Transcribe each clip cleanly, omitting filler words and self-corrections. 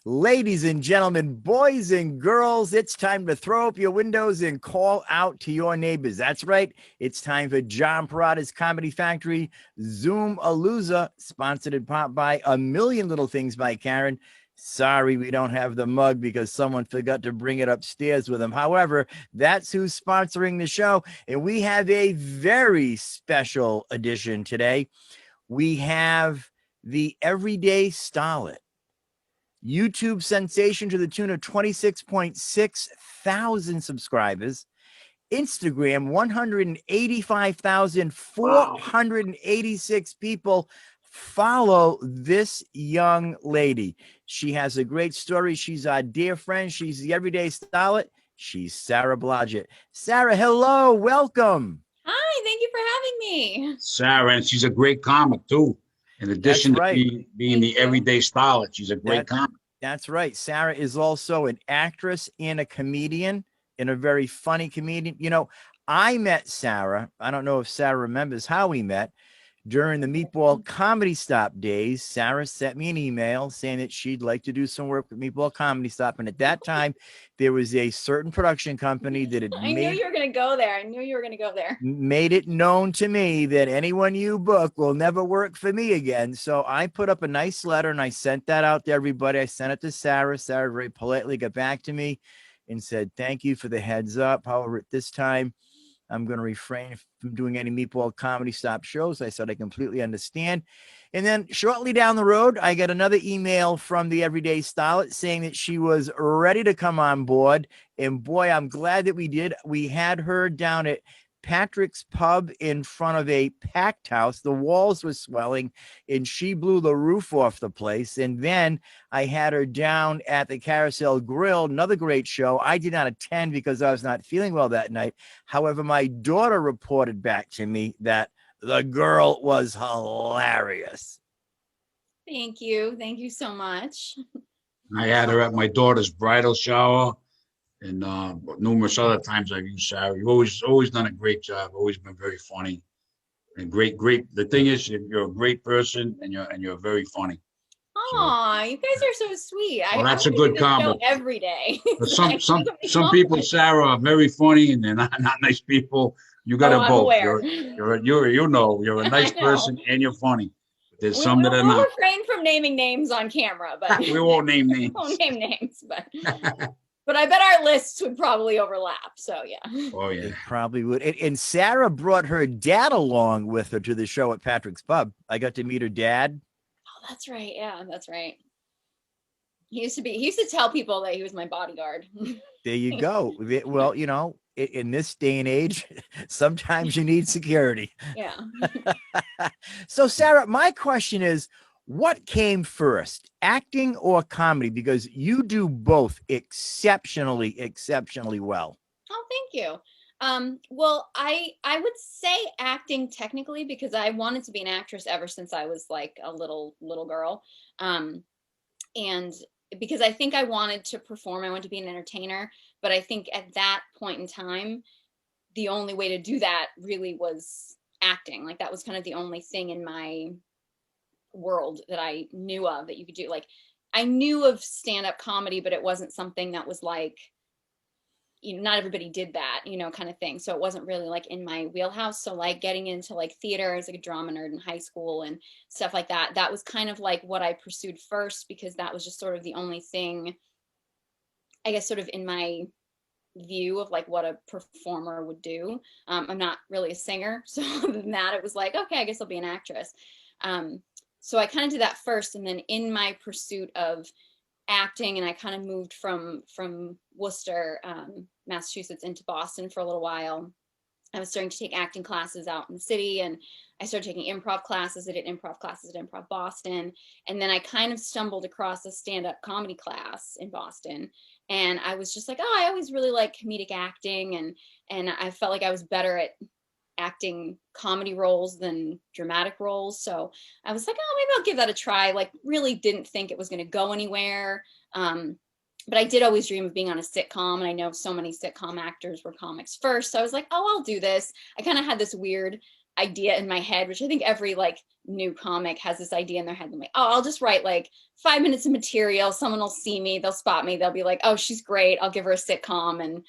Ladies and gentlemen, boys and girls, it's time to throw up your windows and call out to your neighbors. That's right. It's time for John Perrotta's Comedy Factory Zoom Alooza, sponsored in part by A Million Little Things by Karen. Sorry, we don't have the mug because someone forgot to bring it upstairs with them. However, that's who's sponsoring the show. And we have a very special edition today. We have the Everyday Starlet, YouTube sensation to the tune of 26.6 thousand subscribers. Instagram, 185,486 people follow this young lady. She has a great story. She's our dear friend. She's the Everyday Starlet. She's Sarah Blodgett. Sarah, hello. Welcome. Hi, thank you for having me. Sarah, and she's a great comic too. In addition to being the Everyday Starlet, she's a great comic. That's right. Sarah is also an actress and a comedian, and a very funny comedian. You know, I met Sarah. I don't know if Sarah remembers how we met. During the Meatball Comedy Stop days, Sarah sent me an email saying that she'd like to do some work with Meatball Comedy Stop. And at that time, there was a certain production company that had I knew you were going to go there. I knew you were going to go there. Made it known to me that anyone you book will never work for me again. So I put up a nice letter and I sent that out to everybody. I sent it to Sarah. Sarah very politely got back to me and said, thank you for the heads up. However, at this time, I'm going to refrain from doing any Meatball Comedy Stop shows. I said, I completely understand. And then shortly down the road, I got another email from the Everyday Starlet saying that she was ready to come on board. And boy, I'm glad that we did. We had her down at Patrick's Pub in front of a packed house. The walls were swelling and she blew the roof off the place. And then I had her down at the Carousel Grill, another great show. I did not attend because I was not feeling well that night. However, my daughter reported back to me that the girl was hilarious. Thank you. Thank you so much. I had her at my daughter's bridal shower, and numerous other times I've used Sarah. You've always done a great job. Always been very funny and great. The thing is, you're a great person, and you're very funny. Aw, you guys are so sweet. Well, that's a good combo. Every day. Some people, Sarah, are very funny and they're not nice people. You got to both. You're a nice person and you're funny. There's some that are not. We'll refrain from naming names on camera, but we won't name names. We won't name names, but but I bet our lists would probably overlap. So yeah. Oh yeah, it probably would. And Sarah brought her dad along with her to the show at Patrick's Pub. I got to meet her dad. Oh, that's right. Yeah, that's right. He used to tell people that he was my bodyguard. There you go. Well, you know, in this day and age, sometimes you need security. Yeah. So, Sarah, my question is, what came first, acting or comedy? Because you do both exceptionally well. Oh, thank you. Well, I would say acting technically because I wanted to be an actress ever since I was like a little girl. And because I think I wanted to perform, I wanted to be an entertainer, but I think at that point in time, the only way to do that really was acting. Like that was kind of the only thing in my world that I knew of that you could do. Like I knew of stand-up comedy, but it wasn't something that was like, you know, not everybody did that, you know, kind of thing. So it wasn't really like in my wheelhouse. So like getting into like theater as like a drama nerd in high school and stuff like that, that was kind of like what I pursued first, because that was just sort of the only thing, I guess, sort of in my view of like what a performer would do. I'm not really a singer. So other than that, it was like, okay, I guess I'll be an actress. So I kind of did that first. And then in my pursuit of acting, and I kind of moved from Worcester, Massachusetts into Boston for a little while. I was starting to take acting classes out in the city, and I started taking improv classes. I did improv classes at Improv Boston. And then I kind of stumbled across a stand-up comedy class in Boston. And I was just like, oh, I always really like comedic acting. And I felt like I was better at acting comedy roles than dramatic roles. So I was like, oh, maybe I'll give that a try. Like really didn't think it was going to go anywhere. But I did always dream of being on a sitcom. And I know so many sitcom actors were comics first. So I was like, oh, I'll do this. I kind of had this weird idea in my head, which I think every like new comic has this idea in their head. I'm like, oh, I'll just write like 5 minutes of material. Someone will see me, they'll spot me, they'll be like, oh, she's great. I'll give her a sitcom, and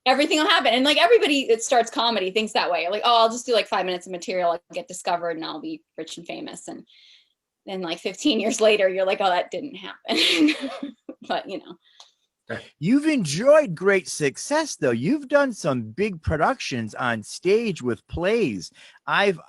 everything will happen. And like everybody that starts comedy thinks that way. Like, oh, I'll just do like 5 minutes of material, I'll get discovered, and I'll be rich and famous. And then like 15 years later, you're like, oh, that didn't happen. But You've enjoyed great success, though. You've done some big productions on stage with plays. I've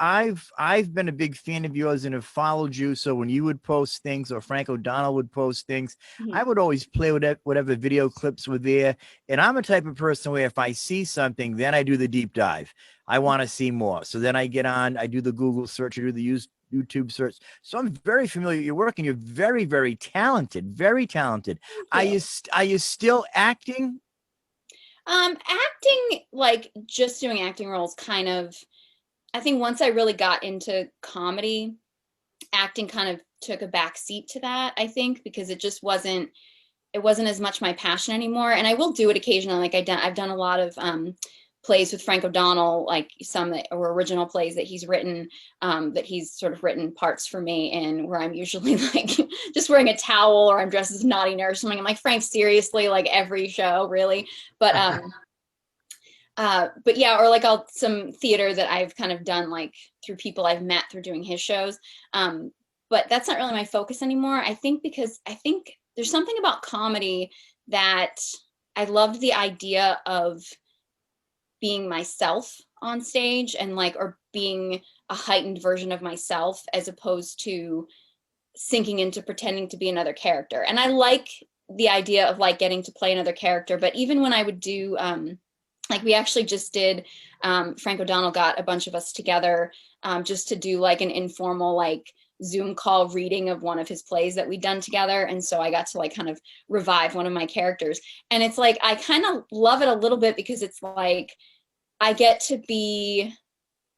been a big fan of yours and have followed you. So when you would post things, or Frank O'Donnell would post things, I would always play with whatever video clips were there. And I'm a type of person where if I see something, then I do the deep dive. I want to see more. So then I get on, I do the Google search, I do the YouTube search. So I'm very familiar with your work, and you're very, very talented, very talented. Are you still acting? Acting, like just doing acting roles, kind of, I think once I really got into comedy, acting kind of took a back seat to that, I think, because it just wasn't as much my passion anymore. And I will do it occasionally. Like I've done a lot of plays with Frank O'Donnell, like some that were original plays that he's written, that he's sort of written parts for me in, where I'm usually like just wearing a towel, or I'm dressed as a naughty nurse or something. I'm like, Frank, seriously, like every show, really. But yeah, or like some theater that I've kind of done like through people I've met through doing his shows. But that's not really my focus anymore. I think because I think there's something about comedy that I loved the idea of being myself on stage, and like, or being a heightened version of myself, as opposed to sinking into pretending to be another character. And I like the idea of like getting to play another character. But even when I would do, like we actually just did, Frank O'Donnell got a bunch of us together just to do like an informal like Zoom call reading of one of his plays that we'd done together. And so I got to like kind of revive one of my characters. And it's like, I kind of love it a little bit, because it's like, I get to be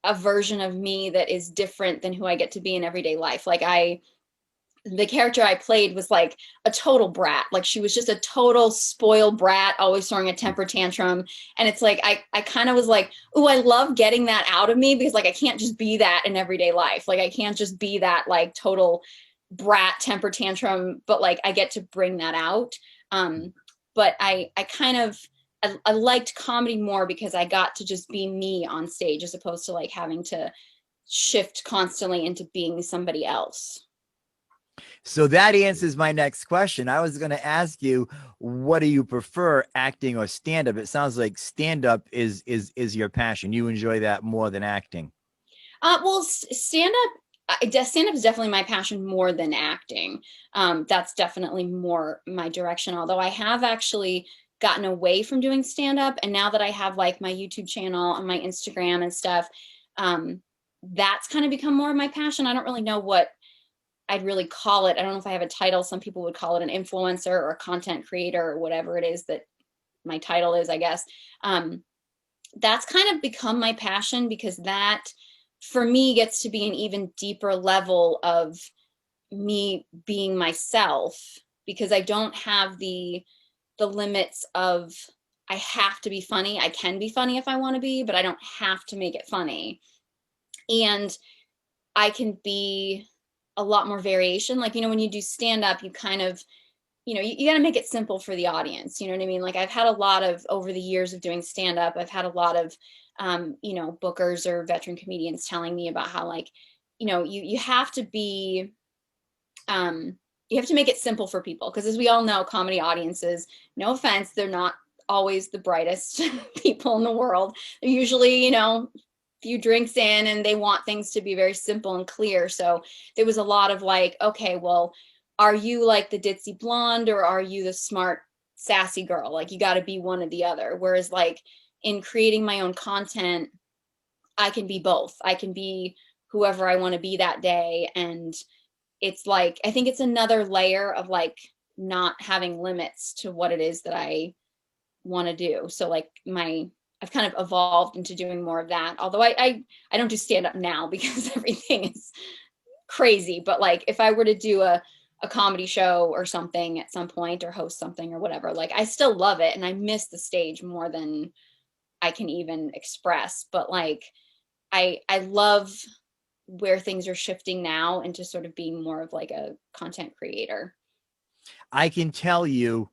a version of me that is different than who I get to be in everyday life. Like the character I played was like a total brat. Like she was just a total spoiled brat, always throwing a temper tantrum. And it's like, I kind of was like, oh, I love getting that out of me, because like, I can't just be that in everyday life. Like I can't just be that like total brat temper tantrum, but like I get to bring that out. But I kind of, I liked comedy more because I got to just be me on stage, as opposed to like having to shift constantly into being somebody else. So that answers my next question. I was going to ask you, what do you prefer, acting or stand-up? It sounds like stand-up is your passion. You enjoy that more than acting. Well, stand-up is definitely my passion more than acting. That's definitely more my direction. Although I have actually gotten away from doing stand-up, and now that I have like my YouTube channel and my Instagram and stuff, that's kind of become more of my passion. I don't really know what I'd really call it. I don't know if I have a title. Some people would call it an influencer or a content creator, or whatever it is that my title is, I guess. That's kind of become my passion, because that for me gets to be an even deeper level of me being myself, because I don't have the limits of, I have to be funny. I can be funny if I want to be, but I don't have to make it funny. And I can be a lot more variation. Like, when you do stand up, you kind of, you got to make it simple for the audience. You know what I mean? Like I've had a lot of, over the years of doing stand up, I've had a lot of, bookers or veteran comedians telling me about how, like, you have to be, you have to make it simple for people. Because as we all know, comedy audiences, no offense, they're not always the brightest people in the world. They're usually, few drinks in, and they want things to be very simple and clear. So there was a lot of like, okay, well, are you like the ditzy blonde, or are you the smart, sassy girl? Like you got to be one or the other. Whereas like in creating my own content, I can be both. I can be whoever I want to be that day. And it's like, I think it's another layer of like not having limits to what it is that I want to do. So like I've kind of evolved into doing more of that. Although I don't do stand up now, because everything is crazy. But like if I were to do a comedy show or something at some point, or host something or whatever, like I still love it, and I miss the stage more than I can even express. But like I love where things are shifting now into sort of being more of like a content creator. I can tell you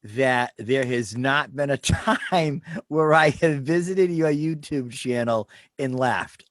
that there has not been a time where I have visited your YouTube channel and laughed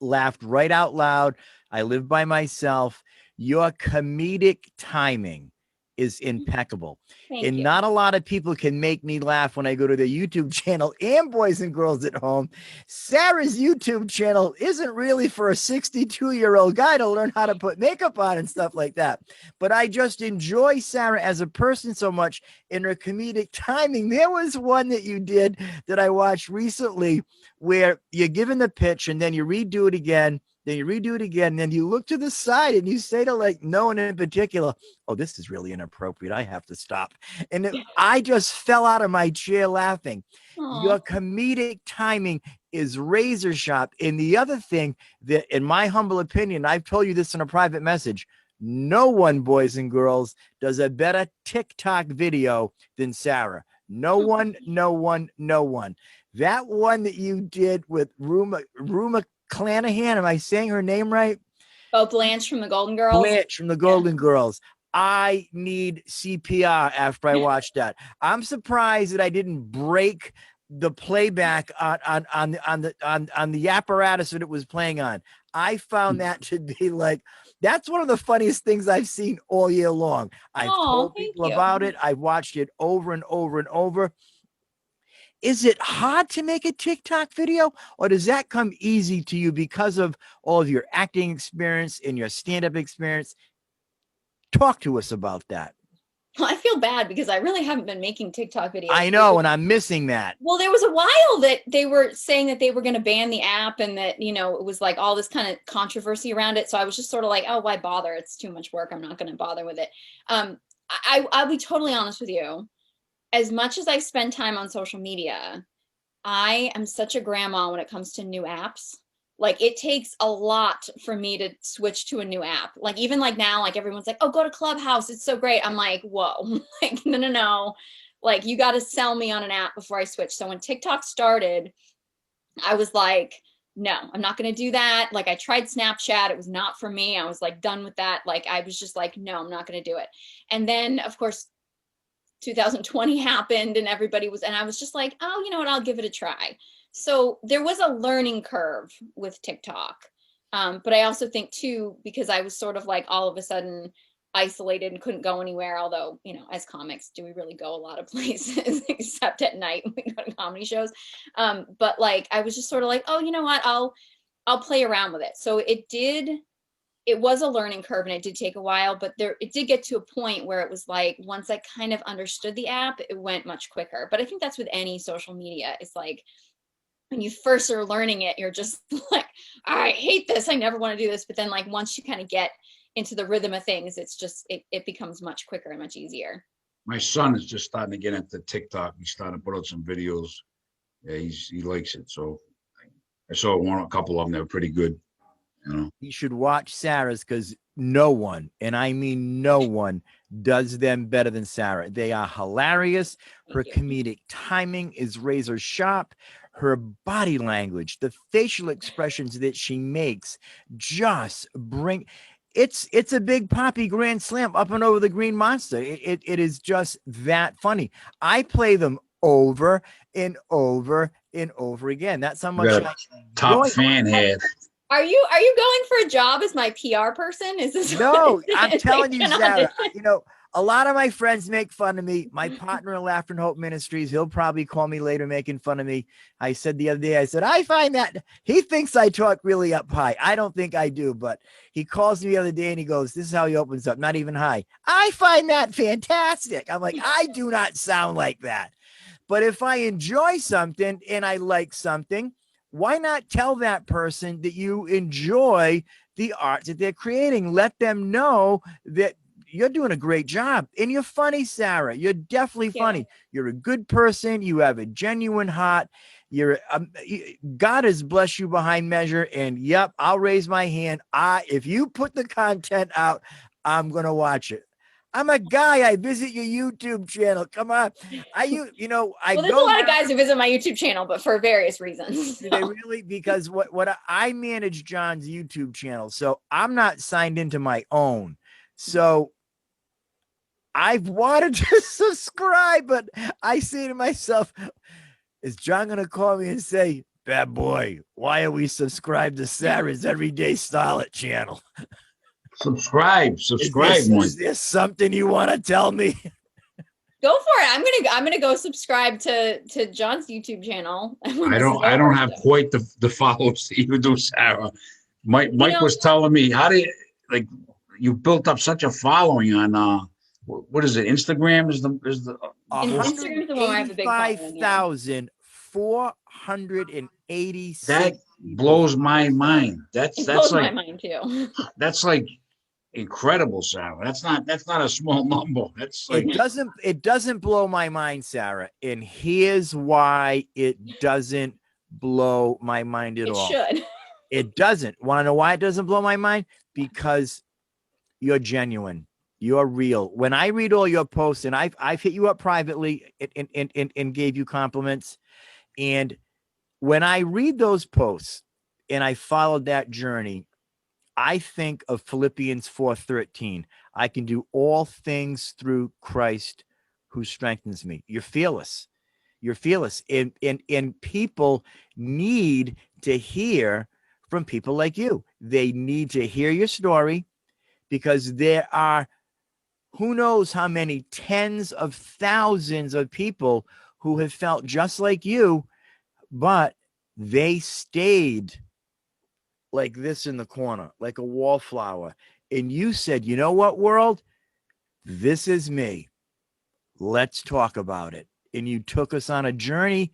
right out loud. I live by myself. Your comedic timing is impeccable. Thank And you. not a lot of people can make me laugh when I go to their YouTube channel, and boys and girls at home. Sarah's YouTube channel isn't really for a 62-year-old guy to learn how to put makeup on and stuff like that. But I just enjoy Sarah as a person so much in her comedic timing. There was one that you did that I watched recently where you're given the pitch and then you redo it again. Then you redo it again. Then you look to the side and you say to like no one in particular, oh, this is really inappropriate. I have to stop. And I just fell out of my chair laughing. Aww. Your comedic timing is razor sharp. And the other thing that, in my humble opinion, I've told you this in a private message, no one, boys and girls, does a better TikTok video than Sarah. No one, no one, no one. That one that you did with Ruma Clanahan, am I saying her name right? Oh, Blanche from the Golden Girls. Blanche from the Golden Girls. I need CPR after I watched that. I'm surprised that I didn't break the playback on the apparatus that it was playing on. I found that to be like, that's one of the funniest things I've seen all year long. I've told people about it. I've watched it over and over and over. Is it hard to make a TikTok video, or does that come easy to you because of all of your acting experience and your stand-up experience? Talk to us about that. Well, I feel bad because I really haven't been making TikTok videos. I know, and I'm missing that. Well, there was a while that they were saying that they were going to ban the app and that, you know, it was like all this kind of controversy around it. So I was just sort of like, oh, why bother? It's too much work. I'm not going to bother with it. I'll be totally honest with you. As much as I spend time on social media, I am such a grandma when it comes to new apps. Like it takes a lot for me to switch to a new app. Like even like now, like everyone's like, oh, go to Clubhouse. It's so great. I'm like, whoa, like, no. Like you got to sell me on an app before I switch. So when TikTok started, I was like, no, I'm not going to do that. Like I tried Snapchat. It was not for me. I was like done with that. Like I was just like, no, I'm not going to do it. And then of course, 2020 happened and everybody was, and I was just like, oh, you know what, I'll give it a try. So there was a learning curve with TikTok. But I also think too, because I was sort of like all of a sudden isolated and couldn't go anywhere. Although, you know, as comics, do we really go a lot of places except at night when we go to comedy shows? But like, I was just sort of like, oh, you know what, I'll play around with it. So it was a learning curve and it did take a while, but it did get to a point where it was like, once I kind of understood the app, it went much quicker. But I think that's with any social media. It's like, when you first are learning it, you're just like, I hate this. I never want to do this. But then like, once you kind of get into the rhythm of things, it's just, it becomes much quicker and much easier. My son is just starting to get into TikTok. He's starting to put out some videos. Yeah, he likes it. So I saw a couple of them that were pretty good. You know, you should watch Sarah's because no one, and I mean no one, does them better than Sarah. They are hilarious. Her comedic timing is razor sharp. Her body language, the facial expressions that she makes, just bring. It's a big poppy grand slam up and over the green monster. It is just that funny. I play them over and over and over again. That's how much top fan head. Are you going for a job as my PR person? Is this no? I'm telling you, Sarah. You know, a lot of my friends make fun of me. My partner in Laughter and Hope Ministries, he'll probably call me later making fun of me. I said the other day, I said, I find that he thinks I talk really up high. I don't think I do, but he calls me the other day and he goes, this is how he opens up, not even high. I find that fantastic. I'm like, I do not sound like that. But if I enjoy something and I like something, why not tell that person that you enjoy the art that they're creating? Let them know that you're doing a great job and you're funny, Sarah. You're definitely funny. You're a good person. You have a genuine heart. God has blessed you behind measure. And yep, I'll raise my hand. If you put the content out, I'm going to watch it. I'm a guy. I visit your YouTube channel. Come on. I Well, there's a lot of guys who visit my YouTube channel, but for various reasons. Do they really? Because I manage John's YouTube channel, so I'm not signed into my own. So I've wanted to subscribe, but I say to myself, is John going to call me and say, bad boy, why are we subscribed to Sarah's Everyday Starlet channel? Subscribe more. Is there something you want to tell me? Go for it. I'm gonna go subscribe to John's YouTube channel. I don't have quite the followers that you do, Sarah. Mike was telling me, how do you built up such a following on what is it? Instagram is the Instagram is the one I have a big following. 5,486. That blows my mind. That's blows like my mind too. That's like incredible, Sarah. That's not a small number. That's like it doesn't blow my mind, Sarah. And here's why it doesn't blow my mind at all. It should. It doesn't. Want to know why it doesn't blow my mind? Because you're genuine. You're real. When I read all your posts, and I've hit you up privately and gave you compliments, and when I read those posts and I followed that journey, I think of Philippians 4:13. I can do all things through Christ who strengthens me. You're fearless. You're fearless. And people need to hear from people like you. They need to hear your story, because there are who knows how many tens of thousands of people who have felt just like you, but they stayed like this in the corner, like a wallflower. And you said, you know what, world? This is me. Let's talk about it. And you took us on a journey.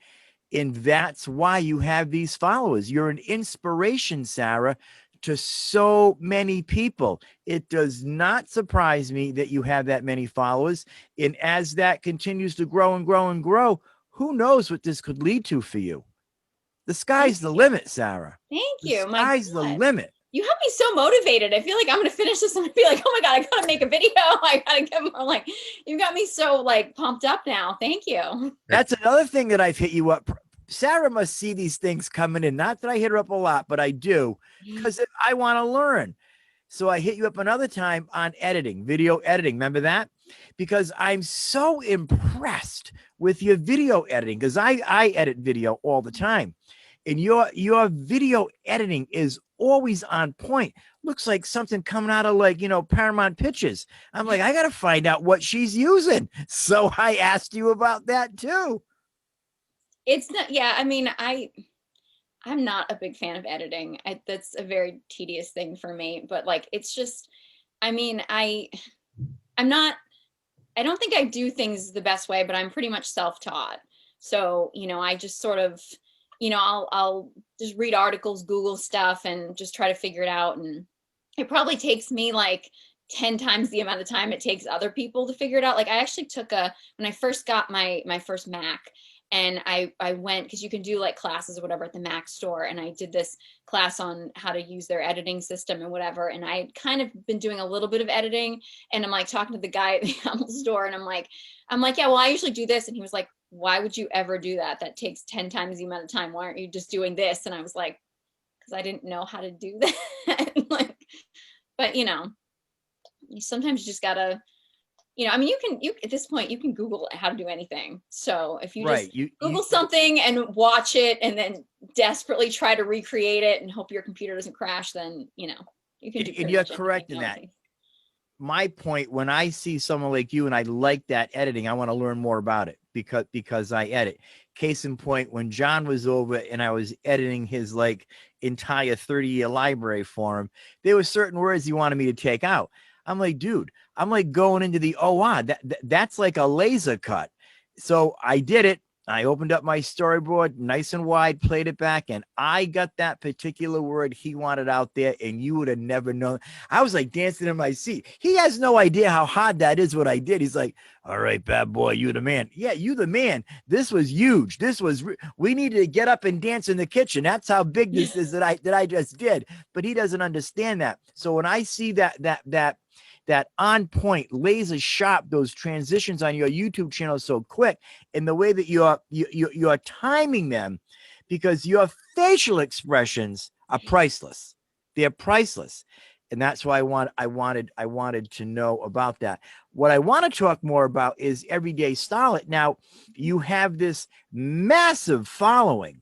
And that's why you have these followers. You're an inspiration, Sarah, to so many people. It does not surprise me that you have that many followers. And as that continues to grow and grow and grow, who knows what this could lead to for you? The sky's the limit, Sarah. Thank you. The sky's the limit. You have me so motivated. I feel like I'm going to finish this and be like, oh my God, I got to make a video. I got to get more, like, you got me so like pumped up now. Thank you. That's another thing that I've hit you up. Sarah must see these things coming in. Not that I hit her up a lot, but I do, because I want to learn. So I hit you up another time on editing, video editing. Remember that? Because I'm so impressed with your video editing, because I edit video all the time. And your video editing is always on point. Looks like something coming out of Paramount Pictures. I'm like, I got to find out what she's using. So I asked you about that too. It's not, yeah. I mean, I'm not a big fan of editing. That's a very tedious thing for me, but like, it's just, I mean, I don't think I do things the best way, but I'm pretty much self-taught. So, I just sort of, I'll just read articles, Google stuff, and just try to figure it out. And it probably takes me like 10 times the amount of time it takes other people to figure it out. Like I actually took when I first got my first Mac, and I went, because you can do like classes or whatever at the Mac store. And I did this class on how to use their editing system and whatever. And I had kind of been doing a little bit of editing, and I'm like talking to the guy at the Apple store, and I'm like, yeah, well, I usually do this. And he was like, why would you ever do that? That takes 10 times the amount of time. Why aren't you just doing this? And I was like, because I didn't know how to do that. But sometimes you just gotta, I mean, you at this point, you can Google how to do anything. So if you just Google something and watch it, and then desperately try to recreate it and hope your computer doesn't crash, then, you can do. And you're correct in that. My point, when I see someone like you and I like that editing, I want to learn more about it because I edit. Case in point, when John was over and I was editing his entire 30-year library for him, there were certain words he wanted me to take out. I'm like, dude, I'm like going into the OR. That's like a laser cut. So I did it. I opened up my storyboard nice and wide, played it back, and I got that particular word he wanted out there, and you would have never known. I was like dancing in my seat. He has no idea how hard that is what I did. He's like, all right, bad boy, you the man. Yeah, you the man. This was huge. We needed to get up and dance in the kitchen. That's how big this is that I just did. But he doesn't understand that. So when I see that that on point, laser sharp, those transitions on your YouTube channel so quick, and the way that you're timing them, because your facial expressions are priceless. They're priceless. And that's why I wanted to know about that. What I want to talk more about is Everyday Starlet. Now, you have this massive following.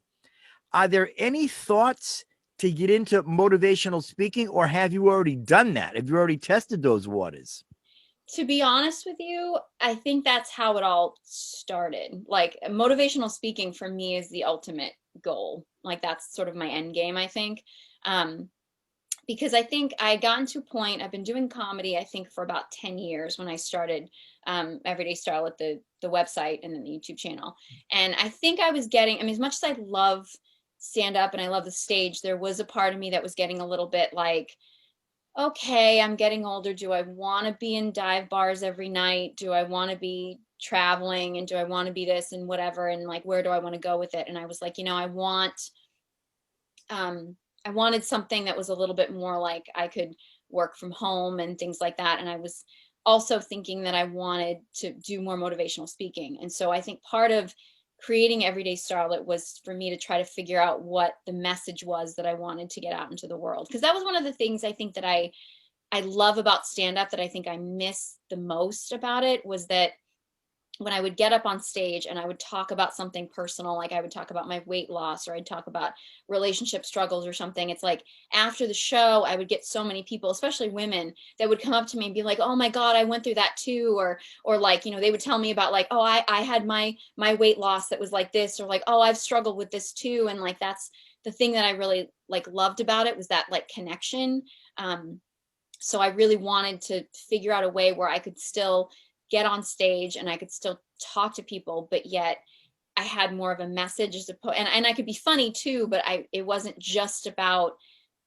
Are there any thoughts to get into motivational speaking, or have you already done that? Have you already tested those waters? To be honest with you, I think that's how it all started. Like motivational speaking for me is the ultimate goal. Like that's sort of my end game, I think. Because I think I got to a point, I've been doing comedy, I think for about 10 years when I started Everyday Starlet, the website and then the YouTube channel. And I think I was getting, I mean, as much as I love stand up and I love the stage, there was a part of me that was getting a little bit like, okay, I'm getting older. Do I want to be in dive bars every night? Do I want to be traveling? And do I want to be this and whatever? And like, where do I want to go with it? And I was like, I wanted something that was a little bit more like I could work from home and things like that. And I was also thinking that I wanted to do more motivational speaking. And so I think part of creating Everyday Starlet was for me to try to figure out what the message was that I wanted to get out into the world. Because that was one of the things I think that I love about stand-up, that I think I miss the most about it, was that when I would get up on stage and I would talk about something personal, like I would talk about my weight loss, or I'd talk about relationship struggles or something. It's like after the show, I would get so many people, especially women, that would come up to me and be like, oh my God, I went through that too. Or like, they would tell me about like, oh, I had my weight loss that was like this, or like, oh, I've struggled with this too. And like, that's the thing that I really like loved about it, was that like connection. So I really wanted to figure out a way where I could still get on stage and I could still talk to people, but yet I had more of a message as opposed, and I could be funny too, but it wasn't just about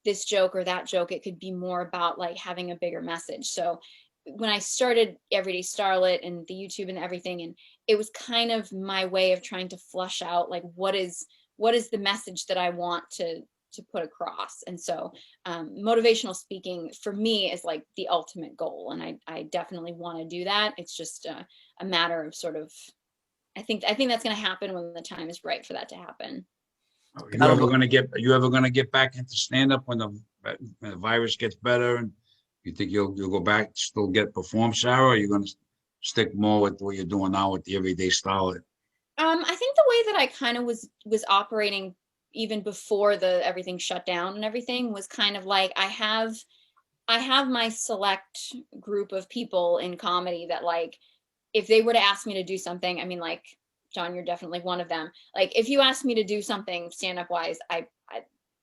this joke or that joke. It could be more about like having a bigger message. So when I started Everyday Starlet and the YouTube and everything, and it was kind of my way of trying to flush out like what is the message that I want to put across. And so motivational speaking for me is like the ultimate goal. And I definitely want to do that. It's just a matter of sort of, I think that's going to happen when the time is right for that to happen. Are you ever going to get back into stand up when the virus gets better, and you think you'll go back, still perform, Sarah? Or are you going to stick more with what you're doing now with the Everyday Starlet? I think the way that I kind of was operating even before everything shut down and everything was kind of like, I have my select group of people in comedy that like, if they were to ask me to do something, I mean, like, John, you're definitely one of them. Like, if you asked me to do something stand-up wise, I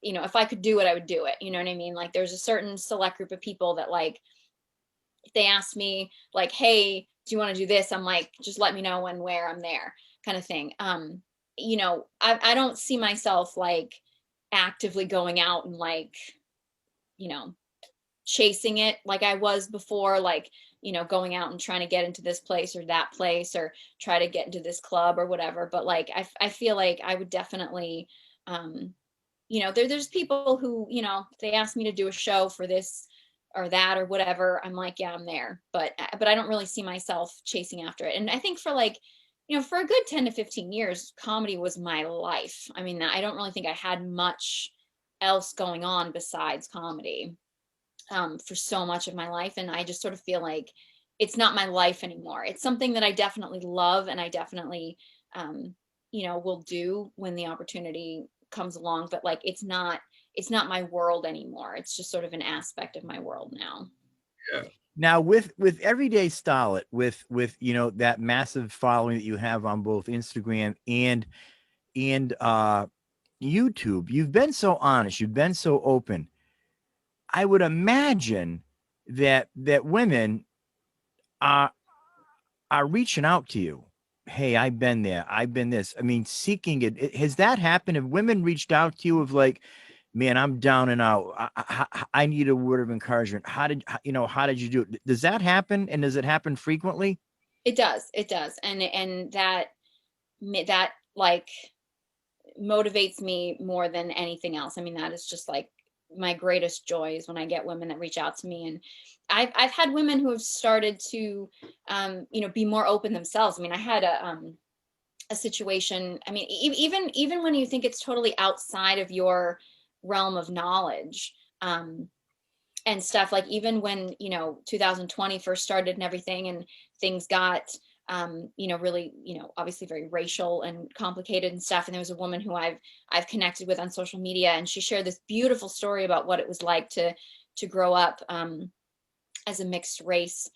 if I could do it, I would do it. You know what I mean? Like, there's a certain select group of people that like, if they ask me like, hey, do you want to do this? I'm like, just let me know when, where, I'm there, kind of thing. I don't see myself like actively going out and like, chasing it like I was before, like, going out and trying to get into this place or that place, or try to get into this club or whatever. But like, I feel like I would definitely, there's people who, they ask me to do a show for this or that or whatever, I'm like, yeah, I'm there. But I don't really see myself chasing after it. And I think for like, for a good 10 to 15 years, comedy was my life. I mean, I don't really think I had much else going on besides comedy for so much of my life. And I just sort of feel like it's not my life anymore. It's something that I definitely love, and I definitely, will do when the opportunity comes along. But like, it's not my world anymore. It's just sort of an aspect of my world now. Yeah. Now with Everyday Starlet, with that massive following that you have on both Instagram and YouTube, you've been so honest, you've been so open. I would imagine that women are reaching out to you. Hey, I've been there. I've been this. I mean, seeking it. Has that happened? Have women reached out to you of like, man, I'm down and out. I need a word of encouragement. How did you do it? Does that happen? And does it happen frequently? It does. And that like motivates me more than anything else. I mean, that is just like my greatest joys when I get women that reach out to me. And I've had women who have started to, you know, be more open themselves. I mean, I had a situation. I mean, even when you think it's totally outside of your realm of knowledge, and stuff, like even when, you know, 2020 first started and everything, and things got, you know, really, you know, obviously very racial and complicated and stuff. And there was a woman who I've connected with on social media, and she shared this beautiful story about what it was like to grow up, as a mixed race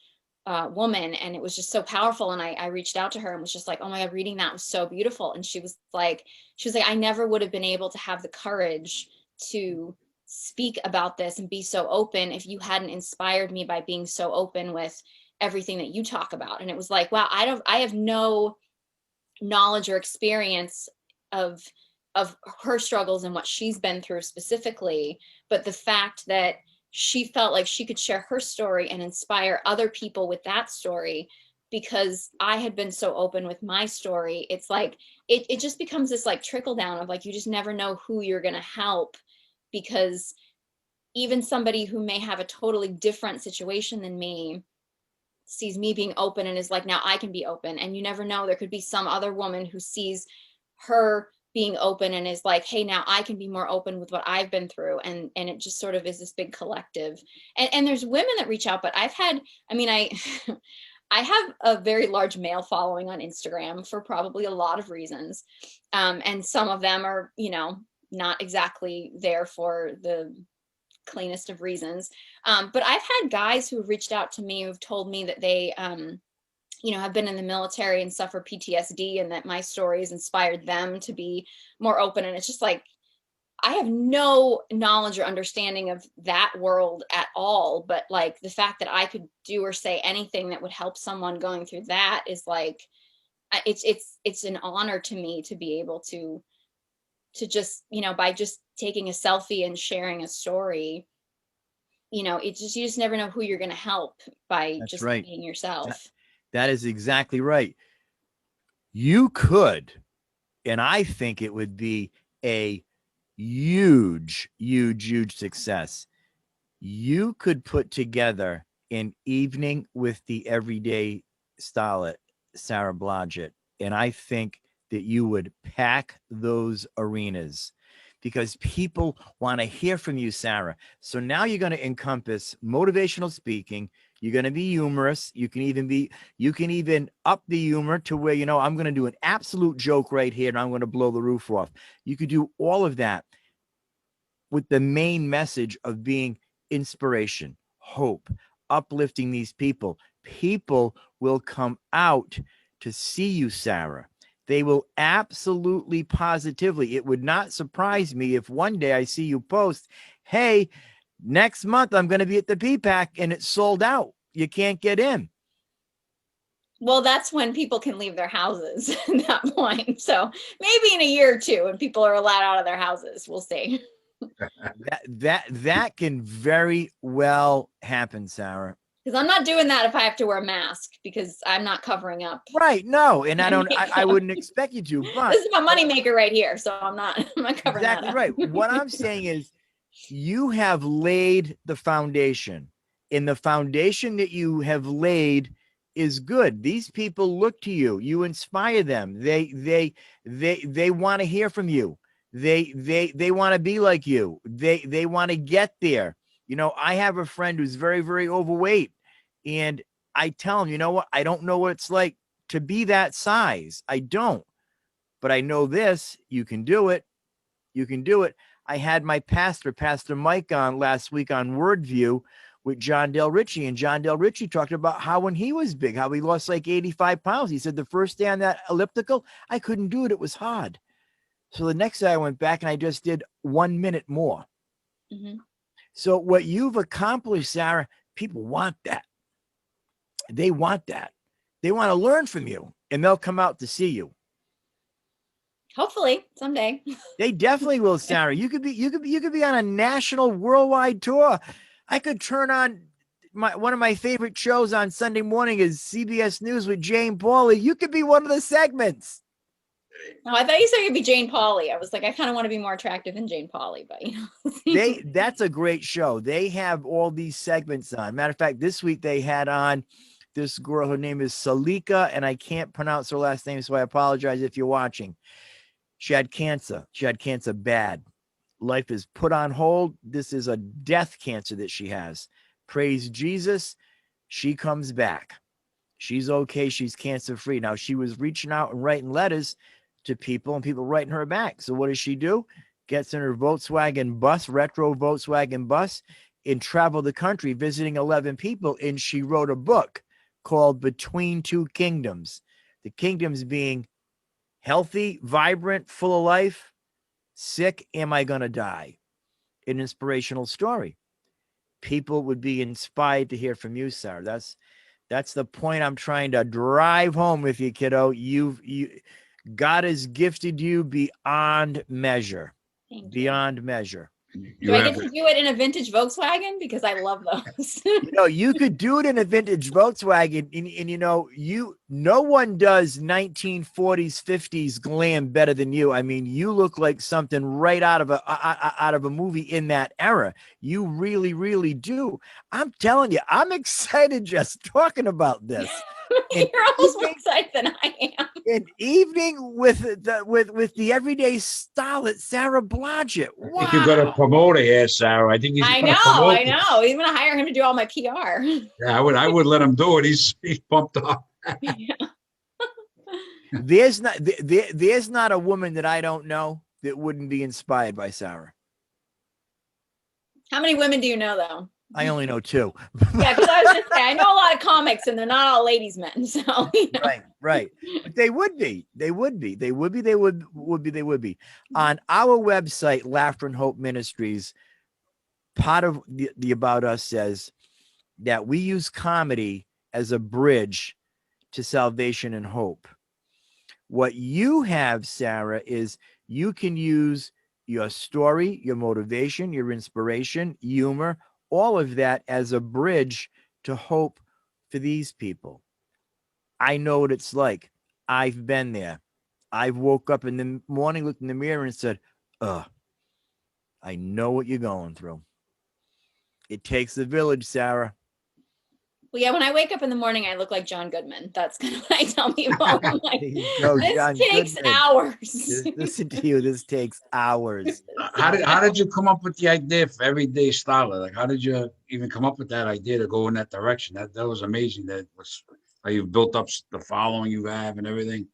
woman. And it was just so powerful. And I reached out to her and was just like, oh my God, reading that was so beautiful. And she was like, I never would have been able to have the courage to speak about this and be so open if you hadn't inspired me by being so open with everything that you talk about. And it was like, wow, I have no knowledge or experience of her struggles and what she's been through specifically, but the fact that she felt like she could share her story and inspire other people with that story because I had been so open with my story. It's like it just becomes this like trickle down of like, you just never know who you're going to help, because even somebody who may have a totally different situation than me sees me being open and is like, now I can be open. And you never know, there could be some other woman who sees her being open and is like, hey, now I can be more open with what I've been through. And it just sort of is this big collective. And there's women that reach out, but I've had, I mean, I have a very large male following on Instagram for probably a lot of reasons. And some of them are, you know, not exactly there for the cleanest of reasons. But I've had guys who have reached out to me who've told me that they, you know, have been in the military and suffer PTSD, and that my story has inspired them to be more open. And it's just like, I have no knowledge or understanding of that world at all. But like the fact that I could do or say anything that would help someone going through that is like, it's an honor to me to be able to just, you know, by just taking a selfie and sharing a story, you know, it just, you just never know who you're going to help by That's just right. being yourself. That is exactly right. You could, and I think it would be a huge, huge, huge success. You could put together an evening with the everyday starlet, Sarah Blodgett, and I think that you would pack those arenas because people want to hear from you, Sarah. So now you're going to encompass motivational speaking. You're going to be humorous. You can even up the humor to where, you know, I'm going to do an absolute joke right here and I'm going to blow the roof off. You could do all of that with the main message of being inspiration, hope, uplifting these people. People will come out to see you, Sarah. They will absolutely positively. It would not surprise me if one day I see you post, hey, next month I'm going to be at the PPAC and it's sold out. You can't get in. Well, that's when people can leave their houses at that point. So maybe in a year or two when people are allowed out of their houses, we'll see. That can very well happen, Sarah. Because I'm not doing that if I have to wear a mask, because I'm not covering up. Right. No. And I wouldn't expect you to, but this is my moneymaker right here. So I'm not covering exactly that up. right. What I'm saying is you have laid the foundation, and the foundation that you have laid is good. These people look to you. You inspire them. They want to hear from you. They want to be like you. They want to get there. You know, I have a friend who's very, very overweight, and I tell him, you know what? I don't know what it's like to be that size. I don't, but I know this, you can do it. You can do it. I had my Pastor Mike on last week on Wordview with John Del Ritchie, and John Del Ritchie talked about how when he was big, how he lost like 85 pounds. He said the first day on that elliptical, I couldn't do it. It was hard. So the next day I went back and I just did 1 minute more. Mm-hmm. So what you've accomplished, Sarah, people want that. They want that. They want to learn from you, and they'll come out to see you. Hopefully someday. They definitely will, Sarah. You could be on a national worldwide tour. I could turn on one of my favorite shows on Sunday morning is CBS News with Jane Pauley. You could be one of the segments. Oh, I thought you said you'd be Jane Pauley. I was like, I kind of want to be more attractive than Jane Pauley, but you know. That's a great show. They have all these segments on. Matter of fact, this week they had on this girl. Her name is Salika, and I can't pronounce her last name, so I apologize if you're watching. She had cancer. She had cancer bad. Life is put on hold. This is a death cancer that she has. Praise Jesus. She comes back. She's okay. She's cancer free. Now, she was reaching out and writing letters to people, and people writing her back. So what does she do? Gets in her Volkswagen bus, retro Volkswagen bus, and traveled the country visiting 11 people. And she wrote a book called Between Two Kingdoms. The kingdoms being healthy, vibrant, full of life, sick, am I going to die? An inspirational story. People would be inspired to hear from you, Sarah. That's the point I'm trying to drive home with you, kiddo. God has gifted you beyond measure. Thank you. Beyond measure. Do I get to do it in a vintage Volkswagen? Because I love those. You could do it in a vintage Volkswagen, and no one does 1940s, 50s glam better than you. I mean, you look like something right out of a movie in that era. You really, really do. I'm telling you, I'm excited just talking about this. You're almost more excited than I am. An evening with the everyday starlet, Sarah Blodgett. Wow. I think you got a promoter here, Sarah. I think he's. I know. He's gonna hire him to do all my PR. Yeah, I would let him do it. He's pumped up. Yeah. There's not a woman that I don't know that wouldn't be inspired by Sarah. How many women do you know, though? I only know 2. Yeah, because I was just saying, I know a lot of comics, and they're not all ladies' men. So right. But they would be. On our website, Laughter and Hope Ministries, part of the About Us says that we use comedy as a bridge to salvation and hope. What you have, Sarah, is you can use your story, your motivation, your inspiration, humor, all of that as a bridge to hope for these people. I know what it's like. I've been there. I've woke up in the morning, looked in the mirror and said, I know what you're going through. It takes a village, Sarah. Well, yeah, when I wake up in the morning, I look like John Goodman. That's kind of what I tell people. I'm like, this takes hours. Listen to you. This takes hours. How did you come up with the idea for Everyday Starlet? Like, how did you even come up with that idea to go in that direction? That was amazing. That was how you built up the following you have and everything.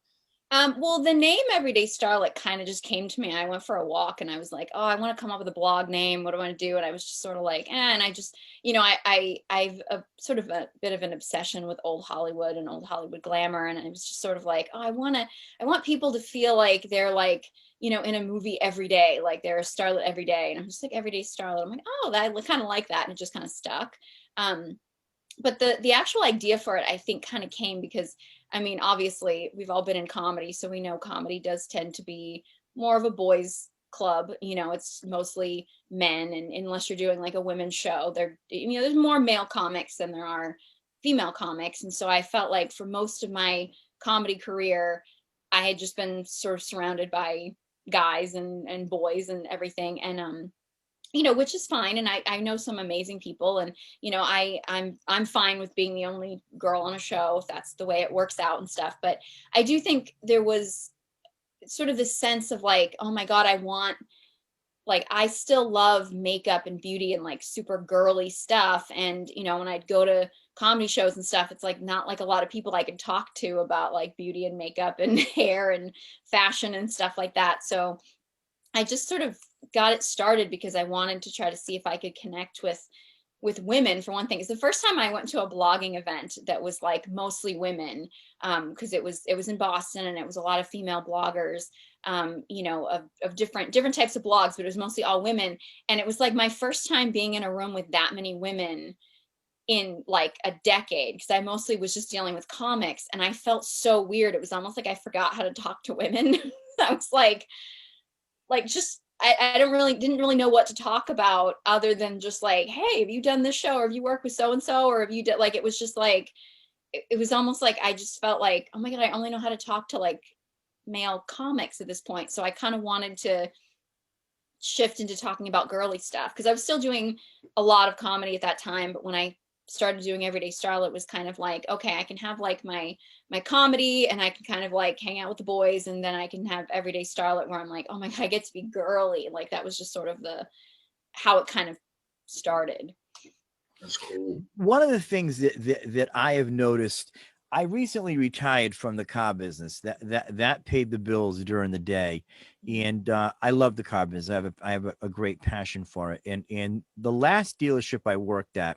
Well, the name Everyday Starlet kind of just came to me. I went for a walk and I was like, oh, I want to come up with a blog name. What do I want to do? And I was just sort of like, and I just, I've a sort of a bit of an obsession with old Hollywood and old Hollywood glamour. And I was just sort of like, oh, I want people to feel like they're like, in a movie every day, like they're a starlet every day. And I'm just like, Everyday Starlet. I'm like, oh, I kind of like that. And it just kind of stuck. But the actual idea for it, I think, kind of came because, obviously we've all been in comedy, so we know comedy does tend to be more of a boys club. It's mostly men, and unless you're doing like a women's show, there's more male comics than there are female comics. And so I felt like for most of my comedy career, I had just been sort of surrounded by guys and boys and everything. And which is fine. And I know some amazing people, and, I'm fine with being the only girl on a show if that's the way it works out and stuff. But I do think there was sort of this sense of like, oh my God, I still love makeup and beauty and like super girly stuff. And, when I'd go to comedy shows and stuff, it's like not like a lot of people I could talk to about like beauty and makeup and hair and fashion and stuff like that. So I just sort of got it started because I wanted to try to see if I could connect with women. For one thing, it's the first time I went to a blogging event that was like mostly women, because it was in Boston, and it was a lot of female bloggers, of different types of blogs, but it was mostly all women. And it was like my first time being in a room with that many women in like a decade, because I mostly was just dealing with comics, and I felt so weird. It was almost like I forgot how to talk to women. I was like just I didn't really know what to talk about other than just like, hey, have you done this show, or have you worked with so and so, or have you did, like, it was just like, it was almost like I just felt like, oh my God, I only know how to talk to like male comics at this point. So I kind of wanted to shift into talking about girly stuff because I was still doing a lot of comedy at that time. But when I started doing Everyday Starlet, it was kind of like, okay, I can have like my comedy and I can kind of like hang out with the boys, and then I can have Everyday Starlet where I'm like, oh my God, I get to be girly. Like that was just sort of the how it kind of started. That's cool. One of the things that I have noticed, I recently retired from the car business. That paid the bills during the day, and I love the car business. I have a great passion for it. And the last dealership I worked at,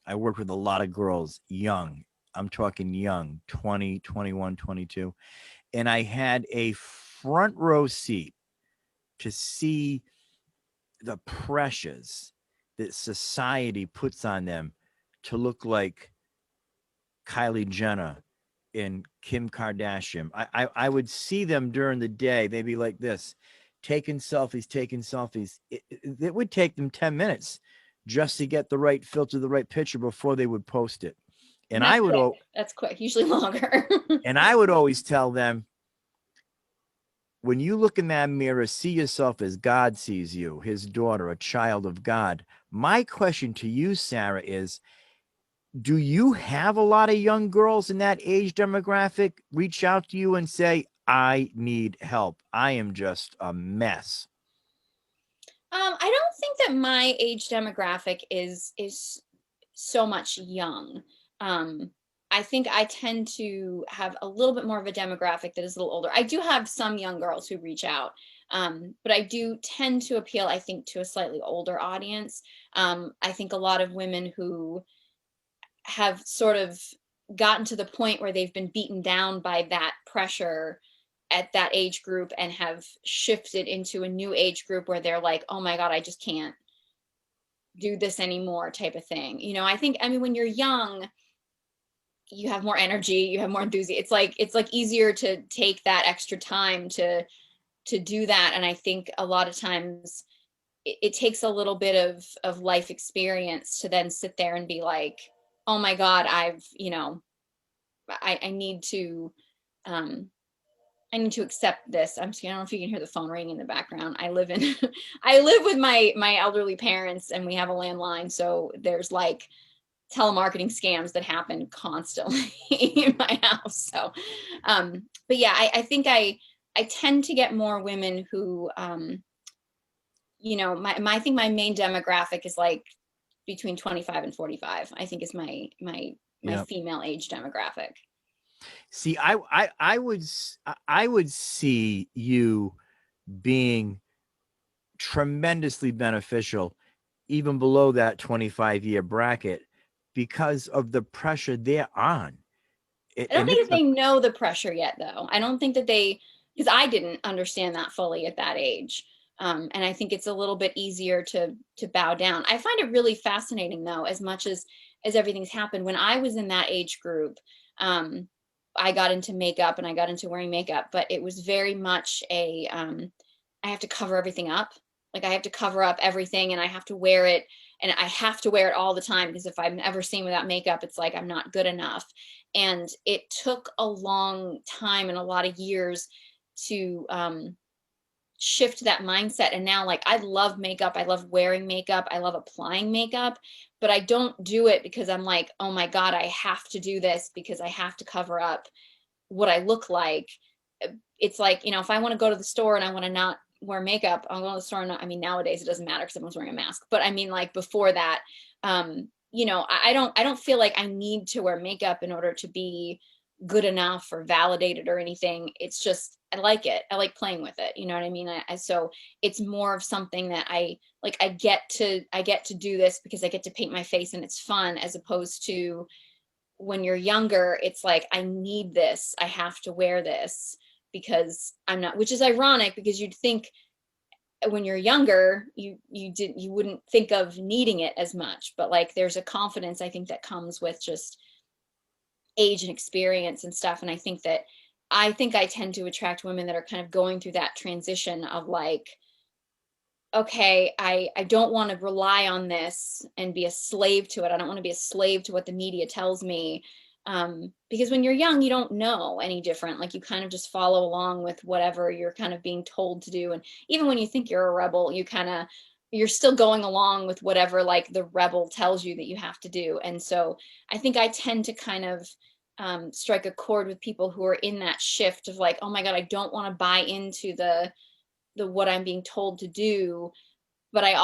I worked with a lot of girls, young. I'm talking young, 20, 21, 22. And I had a front row seat to see the pressures that society puts on them to look like Kylie Jenner and Kim Kardashian. I would see them during the day. They'd be like this, taking selfies. It would take them 10 minutes just to get the right filter, the right picture before they would post it. And that's quick, usually longer. And I would always tell them, when you look in that mirror, see yourself as God sees you, his daughter, a child of God. My question to you, Sarah, is, do you have a lot of young girls in that age demographic reach out to you and say, I need help, I am just a mess? I don't think that my age demographic is so much young. I think I tend to have a little bit more of a demographic that is a little older. I do have some young girls who reach out, but I do tend to appeal, I think, to a slightly older audience. I think a lot of women who have sort of gotten to the point where they've been beaten down by that pressure at that age group and have shifted into a new age group where they're like, oh my God, I just can't do this anymore type of thing. You know, I think, I mean, when you're young, you have more energy, you have more enthusiasm. It's like easier to take that extra time to do that. And I think a lot of times it takes a little bit of life experience to then sit there and be like, oh my God, I've, you know, I need to accept this. I don't know if you can hear the phone ringing in the background. I live with my elderly parents, and we have a landline. So there's like telemarketing scams that happen constantly in my house. So, but yeah, I think I tend to get more women who, you know, I think my main demographic is like between 25 and 45, I think is my Yep. female age demographic. See, I would see you being tremendously beneficial even below that 25-year bracket because of the pressure they're on. I don't think that they know the pressure yet, though. I don't think that because I didn't understand that fully at that age. And I think it's a little bit easier to bow down. I find it really fascinating, though, as much as everything's happened. When I was in that age group, I got into makeup and I got into wearing makeup, but it was very much I have to cover everything up. Like I have to cover up everything and I have to wear it, and I have to wear it all the time, because if I'm ever seen without makeup, it's like I'm not good enough. And it took a long time and a lot of years to shift that mindset. And now, like, I love makeup. I love wearing makeup. I love applying makeup, but I don't do it because I'm like, oh my God, I have to do this because I have to cover up what I look like. It's like, you know, if I want to go to the store and I want to not wear makeup, I'll go to the store. And I mean, nowadays it doesn't matter because everyone's wearing a mask, but I mean, like before that, you know, I don't feel like I need to wear makeup in order to be good enough or validated or anything. It's just, I like it. I like playing with it. You know what I mean? So it's more of something that I like, I get to do this because I get to paint my face and it's fun, as opposed to when you're younger, it's like, I need this. I have to wear this because I'm not, which is ironic because you'd think when you're younger, you wouldn't think of needing it as much, but like, there's a confidence, I think, that comes with just age and experience and stuff. And I think I tend to attract women that are kind of going through that transition of like, okay, I don't want to rely on this and be a slave to it. I don't want to be a slave to what the media tells me. Because when you're young, you don't know any different. Like you kind of just follow along with whatever you're kind of being told to do. And even when you think you're a rebel, you're still going along with whatever like the rebel tells you that you have to do. And so I think I tend to kind of strike a chord with people who are in that shift of like, oh my God, I don't want to buy into the what I'm being told to do, but I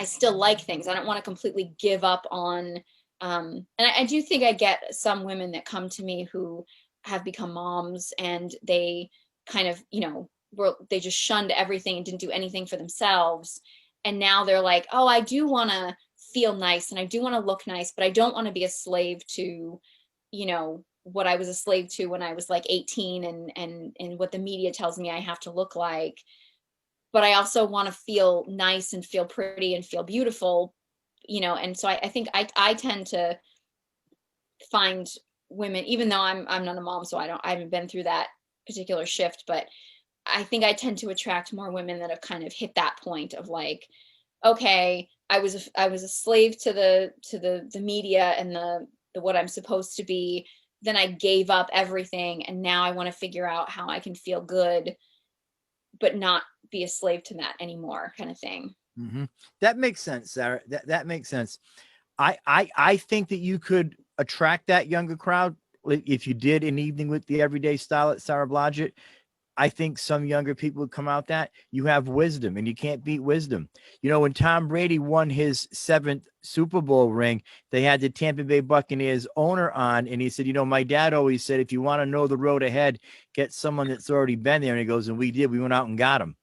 still like things. I don't want to completely give up on, and I do think I get some women that come to me who have become moms and they kind of, they just shunned everything and didn't do anything for themselves. And now they're like, oh, I do want to feel nice and I do want to look nice, but I don't want to be a slave to, what I was a slave to when I was like 18 and what the media tells me I have to look like. But I also want to feel nice and feel pretty and feel beautiful, and so I think I tend to find women, even though I'm not a mom, so I haven't been through that particular shift, but I think I tend to attract more women that have kind of hit that point of like, okay, I was a slave to the media and the what I'm supposed to be. Then I gave up everything and now I want to figure out how I can feel good, but not be a slave to that anymore, kind of thing. Mm-hmm. That makes sense, Sarah. That makes sense. I think that you could attract that younger crowd if you did an evening with the everyday Starlet, Sarah Blodgett. I think some younger people would come out that you have wisdom and you can't beat wisdom. When Tom Brady won his 7th Super Bowl ring, they had the Tampa Bay Buccaneers owner on, and he said, my dad always said, if you want to know the road ahead, get someone that's already been there. And he goes, and we did. We went out and got him.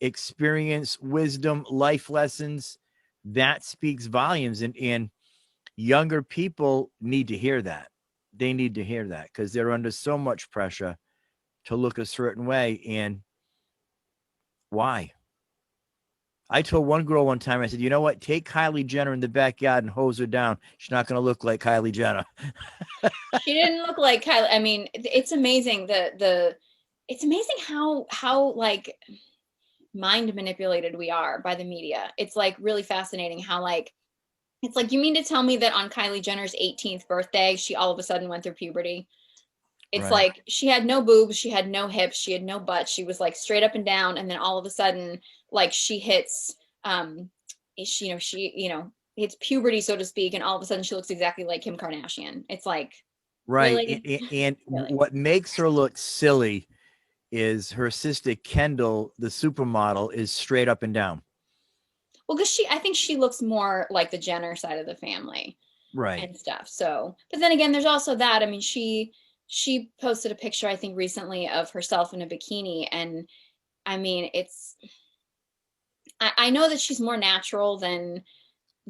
Experience, wisdom, life lessons, that speaks volumes. And younger people need to hear that. They need to hear that because they're under so much pressure to look a certain way. And why? I told one girl one time, I said, you know what? Take Kylie Jenner in the backyard and hose her down. She's not going to look like Kylie Jenner. She didn't look like Kylie. I mean, it's amazing it's amazing how like mind manipulated we are by the media. It's like really fascinating how like, it's like, you mean to tell me that on Kylie Jenner's 18th birthday, she all of a sudden went through puberty? It's Right. like she had no boobs, she had no hips, she had no butt, she was like straight up and down, and then all of a sudden, like she hits, hits puberty, so to speak, and all of a sudden she looks exactly like Kim Kardashian. It's like, Right. really? And Really? what makes her look silly is her sister Kendall, the supermodel, is straight up and down. Well, because I think she looks more like the Jenner side of the family. Right. And stuff. So, but then again, there's also that. I mean, she posted a picture, I think, recently of herself in a bikini, and I mean, I know that she's more natural than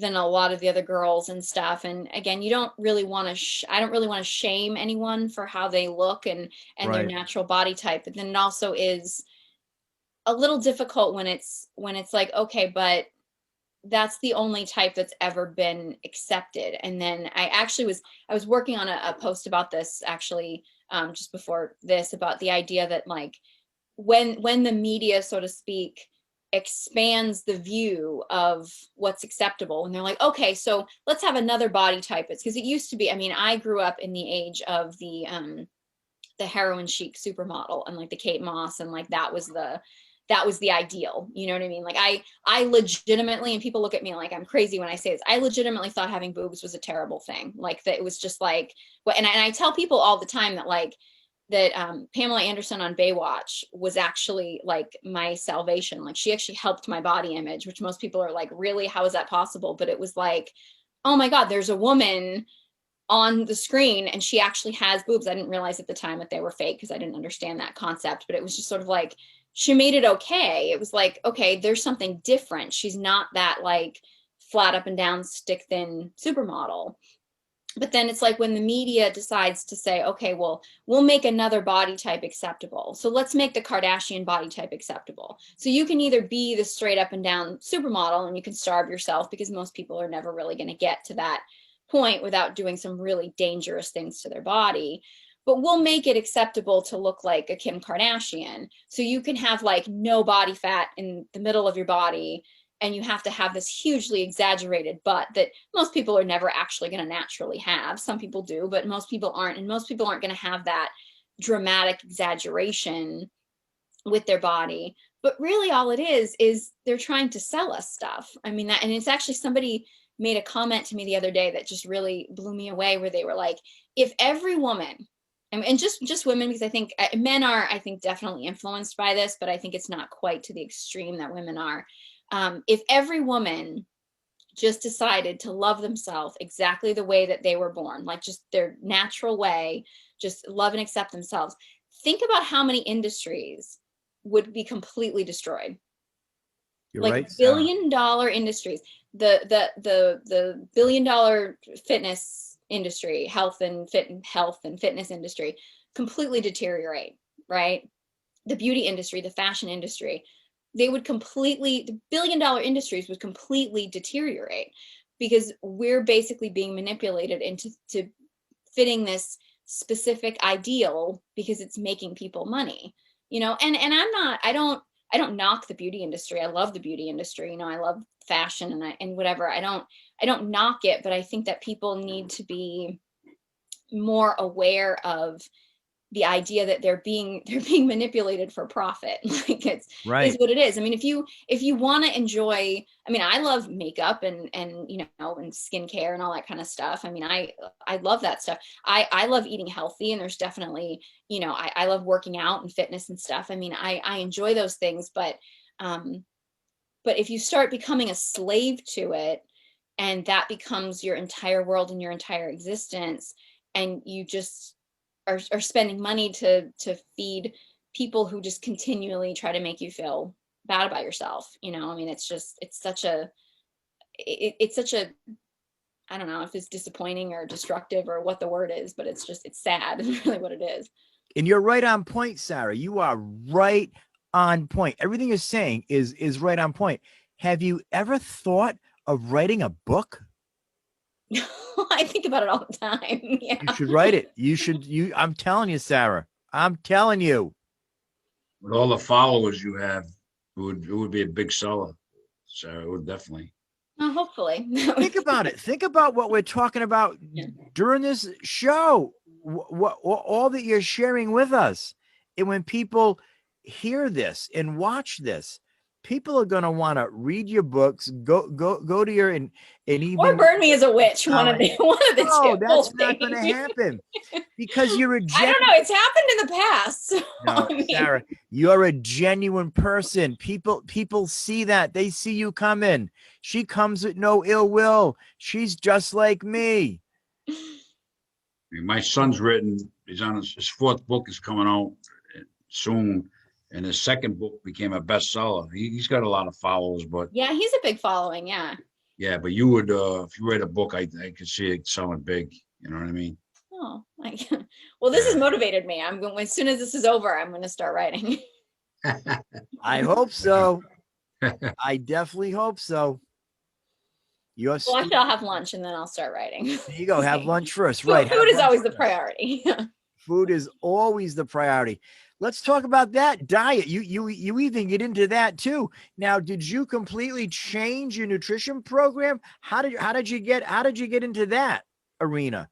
a lot of the other girls and stuff. And again, you don't really want to. I don't really want to shame anyone for how they look and their Right. natural body type. But then it also is a little difficult when it's like, okay, but that's the only type that's ever been accepted. And then I was working on a post about this actually, just before this, about the idea that like when the media, so to speak, expands the view of what's acceptable, and they're like, okay, so let's have another body type. It's because it used to be, I mean, I grew up in the age of the heroin chic supermodel and like the Kate Moss, and like that was the ideal, you know what I mean? Like I legitimately, and people look at me like I'm crazy when I say this, I legitimately thought having boobs was a terrible thing. Like that it was just like, and I tell people all the time that like that Pamela Anderson on Baywatch was actually like my salvation. Like she actually helped my body image, which most people are like, really, how is that possible? But it was like, oh my God, there's a woman on the screen and she actually has boobs. I didn't realize at the time that they were fake because I didn't understand that concept, but it was just sort of like, she made it okay. It was like, okay, there's something different. She's not that like flat up and down, stick thin supermodel. But then it's like when the media decides to say, okay, well, we'll make another body type acceptable. So let's make the Kardashian body type acceptable. So you can either be the straight up and down supermodel and you can starve yourself, because most people are never really going to get to that point without doing some really dangerous things to their body. But we'll make it acceptable to look like a Kim Kardashian. So you can have like no body fat in the middle of your body and you have to have this hugely exaggerated butt that most people are never actually going to naturally have. Some people do, but most people aren't. And most people aren't going to have that dramatic exaggeration with their body. But really all it is they're trying to sell us stuff. I mean, that, and it's actually, somebody made a comment to me the other day that just really blew me away, where they were like, if every woman, and just women, because I think men are, I think, definitely influenced by this, but I think it's not quite to the extreme that women are. If every woman just decided to love themselves exactly the way that they were born, like just their natural way, just love and accept themselves, think about how many industries would be completely destroyed. You're like right, $1 billion industries, the $1 billion fitness industry, health and fitness industry, completely deteriorate, right? The beauty industry, the fashion industry, they would completely, the $1 billion industries would completely deteriorate, because we're basically being manipulated into fitting this specific ideal because it's making people money, and I don't knock the beauty industry. I love the beauty industry. I love fashion and whatever. I don't knock it, but I think that people need to be more aware of the idea that they're being manipulated for profit. Like is what it is. I mean, if you want to enjoy, I mean, I love makeup and and skincare and all that kind of stuff. I mean, I love that stuff. I love eating healthy, and there's definitely, I love working out and fitness and stuff. I mean, I enjoy those things, but if you start becoming a slave to it, and that becomes your entire world and your entire existence, and you just are spending money to feed people who just continually try to make you feel bad about yourself. I mean, it's such a I don't know if it's disappointing or destructive or what the word is, but it's sad is really what it is. And you're right on point, Sarah. You are right on point. Everything you're saying is right on point. Have you ever thought of writing a book? I think about it all the time. Yeah. You should write it. I'm telling you, Sarah. I'm telling you. With all the followers you have, it would be a big seller. Sarah, it would definitely. Oh, hopefully. Think about it. Think about what we're talking about during this show. What all that you're sharing with us. And when people hear this and watch this, people are going to want to read your books, go to your and even or burn me as a witch. One of the two. No, that's not going to happen, because you're a I don't know. It's happened in the past. No, Sarah, you're a genuine person. People see that. They see you come in. She comes with no ill will. She's just like me. My son's he's on his fourth book is coming out soon. And his second book became a bestseller. He's got a lot of followers, but yeah, he's a big following. Yeah. Yeah, but you would, if you write a book, I could see it selling big. You know what I mean? Oh, well, this has motivated me. I'm going, as soon as this is over, I'm going to start writing. I hope so. I definitely hope so. Well, I shall have lunch and then I'll start writing. There you go. Have lunch first, right? Food is always the priority. Food is always the priority. Let's talk about that diet. You even get into that too. Now, did you completely change your nutrition program? How did you get into that arena?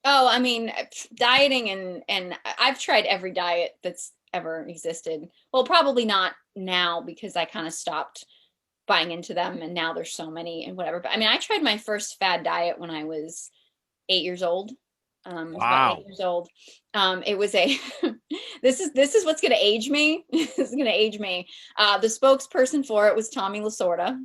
Oh, I mean, dieting and I've tried every diet that's ever existed. Well, probably not now, because I kind of stopped buying into them, and now there's so many and whatever. But I mean, I tried my first Fad Diet when I was 8 years old. I was about 8 years old. It was a this is what's going to age me. This is going to age me. The spokesperson for it was Tommy Lasorda.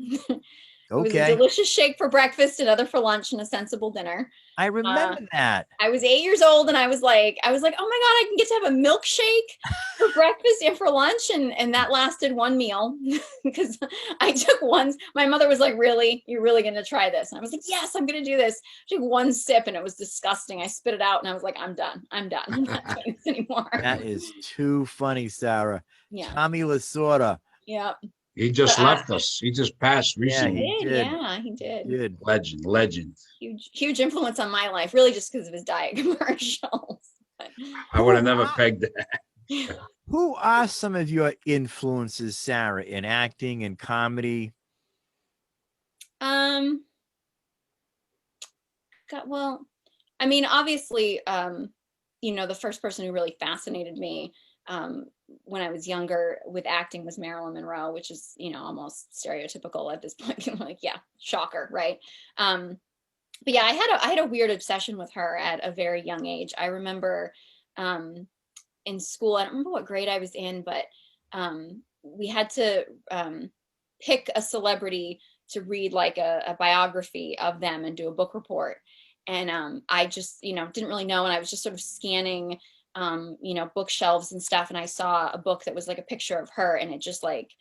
It was a delicious shake for breakfast, another for lunch, and a sensible dinner. I remember that. I was 8 years old, and I was like, oh my God, I can get to have a milkshake for breakfast and for lunch. And that lasted one meal, because I took one. My mother was like, really? You're really going to try this? And I was like, yes, I'm going to do this. I took one sip, and it was disgusting. I spit it out, and I was like, I'm done. I'm not doing this anymore. That is too funny, Sarah. Yeah. Tommy Lasorda. Yeah. He just left us. He just passed recently. Yeah, he did. Legend. Huge influence on my life, really, just because of his diet commercials. I would have never pegged that. Who are some of your influences, Sarah, in acting and comedy? Well, I mean, obviously, you know, the first person who really fascinated me when I was younger with acting was Marilyn Monroe, which is, you know, almost stereotypical at this point. Like, yeah, shocker, right? But yeah, I had a weird obsession with her at a very young age. I remember in school, I don't remember what grade I was in, but we had to pick a celebrity to read like a biography of them and do a book report. And I just, you know, didn't really know. And I was just sort of scanning, you know, bookshelves and stuff. And I saw a book that was like a picture of her. And it just like,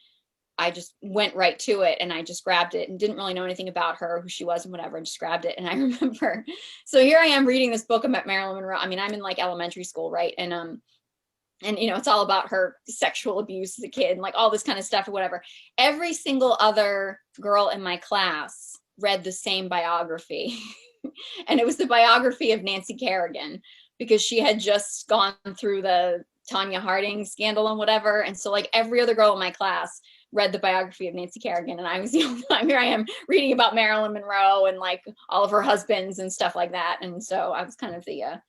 I just went right to it and I just grabbed it and didn't really know anything about her, who she was and whatever, and just grabbed it. And I remember, so here I am reading this book about Marilyn Monroe. I mean, I'm in like elementary school, right? And you know, it's all about her sexual abuse as a kid and like all this kind of stuff or whatever. Every single other girl in my class read the same biography. And it was the biography of Nancy Kerrigan, because she had just gone through the Tanya Harding scandal and whatever. And so like every other girl in my class read the biography of Nancy Kerrigan, and I was the only time. Here I am reading about Marilyn Monroe and like all of her husbands and stuff like that. And so I was kind of the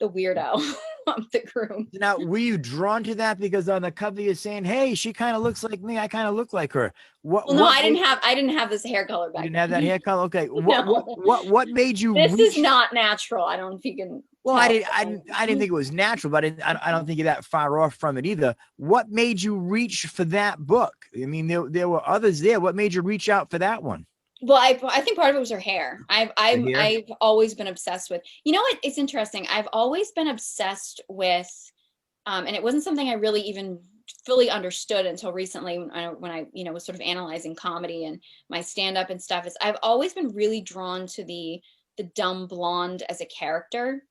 weirdo of the group. Now, were you drawn to that because on the cover you're saying, "Hey, she kind of looks like me. I kind of look like her." Well, no, I didn't have this hair color back You didn't then. have that hair color. Okay, No. what made you? This reach? is not natural. I don't know if you can. Well, tell. I didn't think it was natural, but I don't think you're that far off from it either. What made you reach for that book? I mean, there were others there. What made you reach out for that one? Well, I think part of it was her hair. I've always been obsessed with. You know what? It's interesting. I've always been obsessed with, and it wasn't something I really even fully understood until recently when I you know was sort of analyzing comedy and my stand up and stuff. Is I've always been really drawn to the dumb blonde as a character.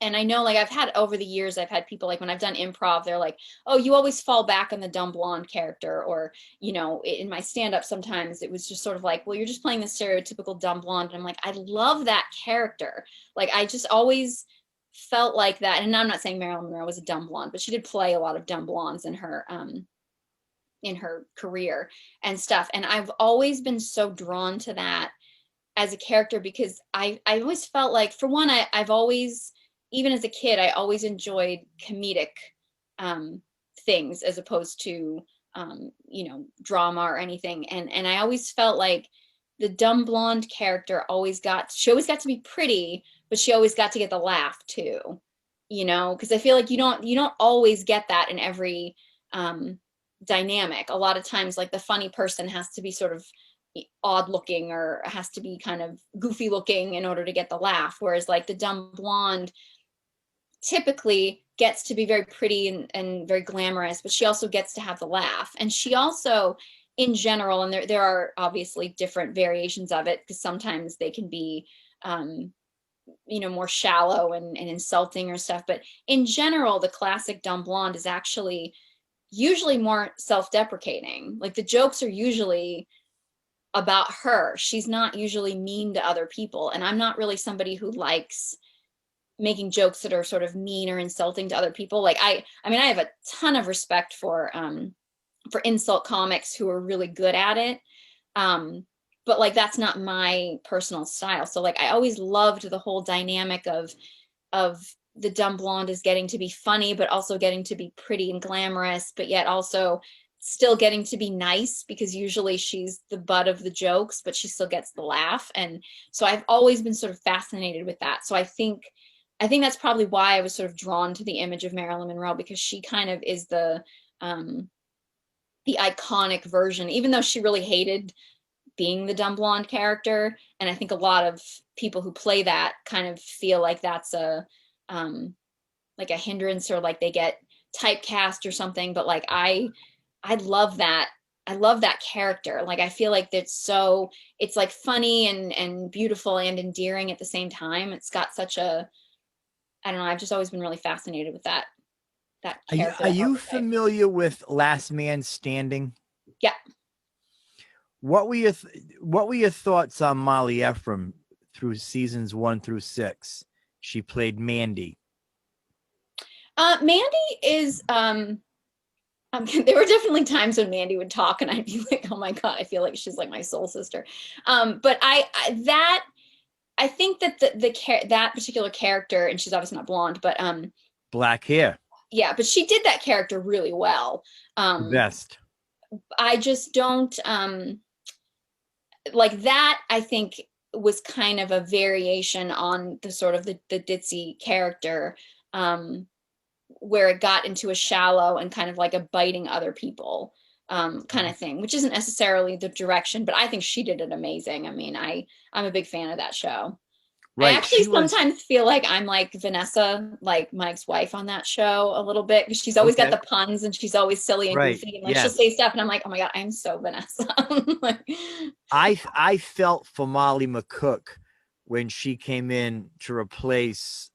And I know, like, I've had over the years, I've had people like when I've done improv, they're like, oh, you always fall back on the dumb blonde character. Or, you know, in my stand up, sometimes it was just sort of like, well, you're just playing the stereotypical dumb blonde. And I'm like, I love that character. Like, I just always felt like that. And I'm not saying Marilyn Monroe was a dumb blonde, but she did play a lot of dumb blondes in her career and stuff. And I've always been so drawn to that as a character because I always felt like, for one, I've always, even as a kid, I always enjoyed comedic things as opposed to, you know, drama or anything. And I always felt like the dumb blonde character she always got to be pretty, but she always got to get the laugh too, you know, because I feel like you don't always get that in every dynamic. A lot of times, like the funny person has to be sort of odd looking or has to be kind of goofy looking in order to get the laugh. Whereas like the dumb blonde typically gets to be very pretty and very glamorous, but she also gets to have the laugh. And she also, in general, and there are obviously different variations of it, because sometimes they can be, you know, more shallow and insulting or stuff. But in general, the classic dumb blonde is actually usually more self-deprecating. Like the jokes are usually about her. She's not usually mean to other people. And I'm not really somebody who likes making jokes that are sort of mean or insulting to other people. Like I mean, I have a ton of respect for insult comics who are really good at it. But like, that's not my personal style. So like, I always loved the whole dynamic of the dumb blonde is getting to be funny, but also getting to be pretty and glamorous, but yet also still getting to be nice, because usually she's the butt of the jokes, but she still gets the laugh. And so I've always been sort of fascinated with that. So I think that's probably why I was sort of drawn to the image of Marilyn Monroe, because she kind of is the iconic version, even though she really hated being the dumb blonde character. And I think a lot of people who play that kind of feel like that's like a hindrance, or like they get typecast or something. But like, I love that. I love that character. Like, I feel like it's like funny and beautiful and endearing at the same time. It's got such a, I don't know, I've just always been really fascinated with that character. Are you familiar with Last Man Standing? Yeah. What were your thoughts on Molly Ephraim through seasons 1 through 6? She played Mandy. Mandy is There were definitely times when Mandy would talk and I'd be like, oh my God, I feel like she's like my soul sister. But I think that that particular character, and she's obviously not blonde, but Black hair. yeah, but she did that character really well. The best. I just don't like that. I think was kind of a variation on the sort of the ditzy character, where it got into a shallow and kind of like a biting other people kind of thing, which isn't necessarily the direction, but I think she did it amazing. I mean, I'm a big fan of that show. Right. I actually sometimes feel like I'm like Vanessa, like my ex-wife on that show a little bit, because she's always got the puns and she's always silly and goofy, and like she'll say stuff and I'm like, oh my God, I'm so Vanessa. Like, I felt for Molly McCook when she came in to replace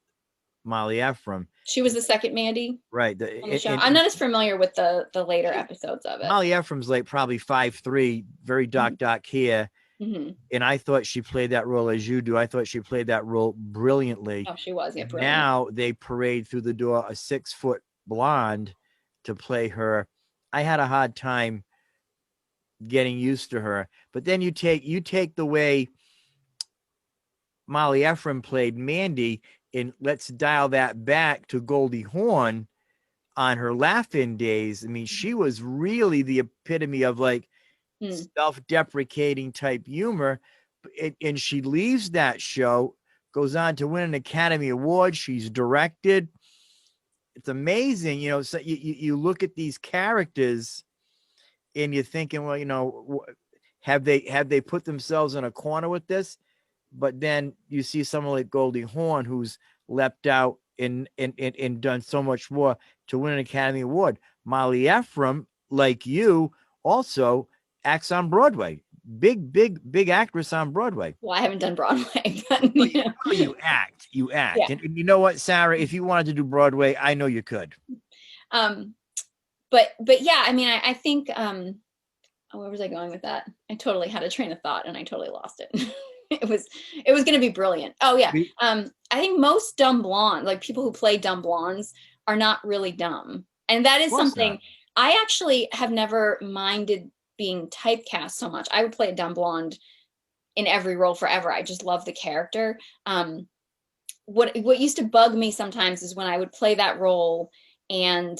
Molly Ephraim. She was the second Mandy, right? On the show. I'm not as familiar with the later episodes of it. Molly Ephraim's like probably 5'3", very dark hair. Mm-hmm. And I thought she played that role as you do. I thought she played that role brilliantly. Oh, she was. Yeah, brilliant. Now they parade through the door a 6-foot blonde to play her. I had a hard time getting used to her. But then you take the way Molly Ephraim played Mandy, and let's dial that back to Goldie Hawn on her laugh-in days. I mean, she was really the epitome of like self-deprecating type humor, and she leaves that show, goes on to win an Academy Award. She's directed. It's amazing, you know. So you look at these characters and you're thinking, well, you know, have they put themselves in a corner with this? But then you see someone like Goldie Hawn, who's leapt out and done so much more to win an Academy Award. Molly Ephraim, like you, also acts on Broadway. Big actress on Broadway. Well, I haven't done Broadway. But, you act. Yeah. And you know what, Sarah? If you wanted to do Broadway, I know you could. But yeah, I mean, I think, where was I going with that? I totally had a train of thought and I totally lost it. It was going to be brilliant. Oh yeah. I think most dumb blonde, like people who play dumb blondes, are not really dumb. And that is something I actually have never minded being typecast so much. I would play a dumb blonde in every role forever. I just love the character. What used to bug me sometimes is when I would play that role, and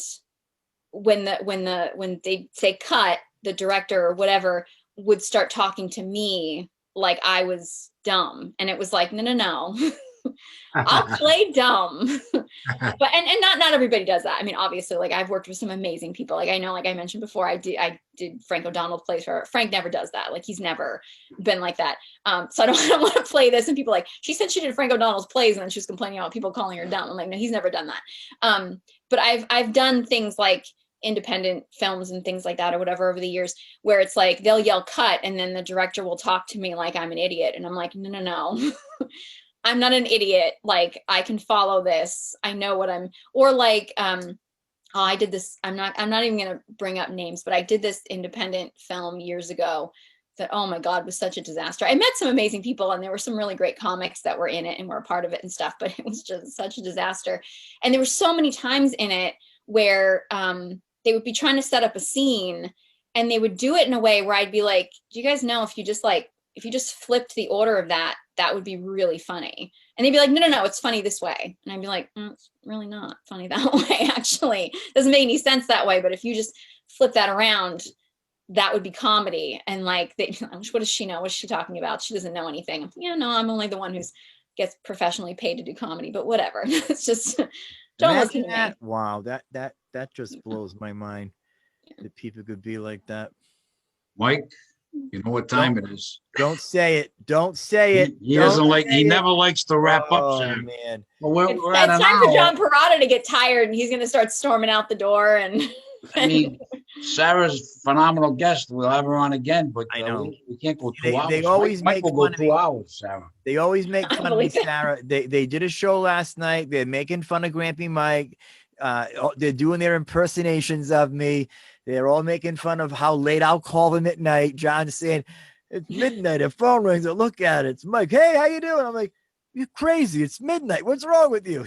when they say cut, the director or whatever would start talking to me like I was dumb, and it was like, no. I'll play dumb. But and not everybody does that. I mean, obviously, like I've worked with some amazing people. Like I know, like I mentioned before, I did Frank O'Donnell plays for Frank. Never does that. Like he's never been like that. So I don't want to play this. And people like, she said she did Frank O'Donnell's plays and then she was complaining about people calling her dumb. I'm like, no, he's never done that. But I've done things like independent films and things like that or whatever over the years, where it's like they'll yell cut and then the director will talk to me like I'm an idiot, and I'm like, no. I'm not an idiot. Like I can follow this. I know what I'm, or like, I did this. I'm not even going to bring up names, but I did this independent film years ago that, oh my God, was such a disaster. I met some amazing people and there were some really great comics that were in it and were a part of it and stuff, but it was just such a disaster. And there were so many times in it where, they would be trying to set up a scene and they would do it in a way where I'd be like, do you guys know if you just flipped the order of that would be really funny. And they'd be like, no, it's funny this way. And I'd be like, it's really not funny that way, actually. Doesn't make any sense that way. But if you just flip that around, that would be comedy. And like, what does she know? What's she talking about? She doesn't know anything. Yeah, no, I'm only the one who's gets professionally paid to do comedy, but whatever. It's just, don't listen to me. Wow, that just blows my mind that people could be like that. Mike, you know what time it is. Don't say it. Don't say it. He doesn't like. He never likes to wrap up. Sam. Man. Well, it's time for John Perrotta to get tired, and he's going to start storming out the door. And I mean, Sarah's a phenomenal guest. We'll have her on again, but I know we can't go 2 hours. They always Mike will go 2 hours, Sarah. They always make fun of me, Sarah. They did a show last night. They're making fun of Grampy Mike. They're doing their impersonations of me. They're all making fun of how late I'll call them at night. John's saying, it's midnight. The phone rings. I look at it. It's Mike. Hey, how you doing? I'm like, you're crazy. It's midnight. What's wrong with you?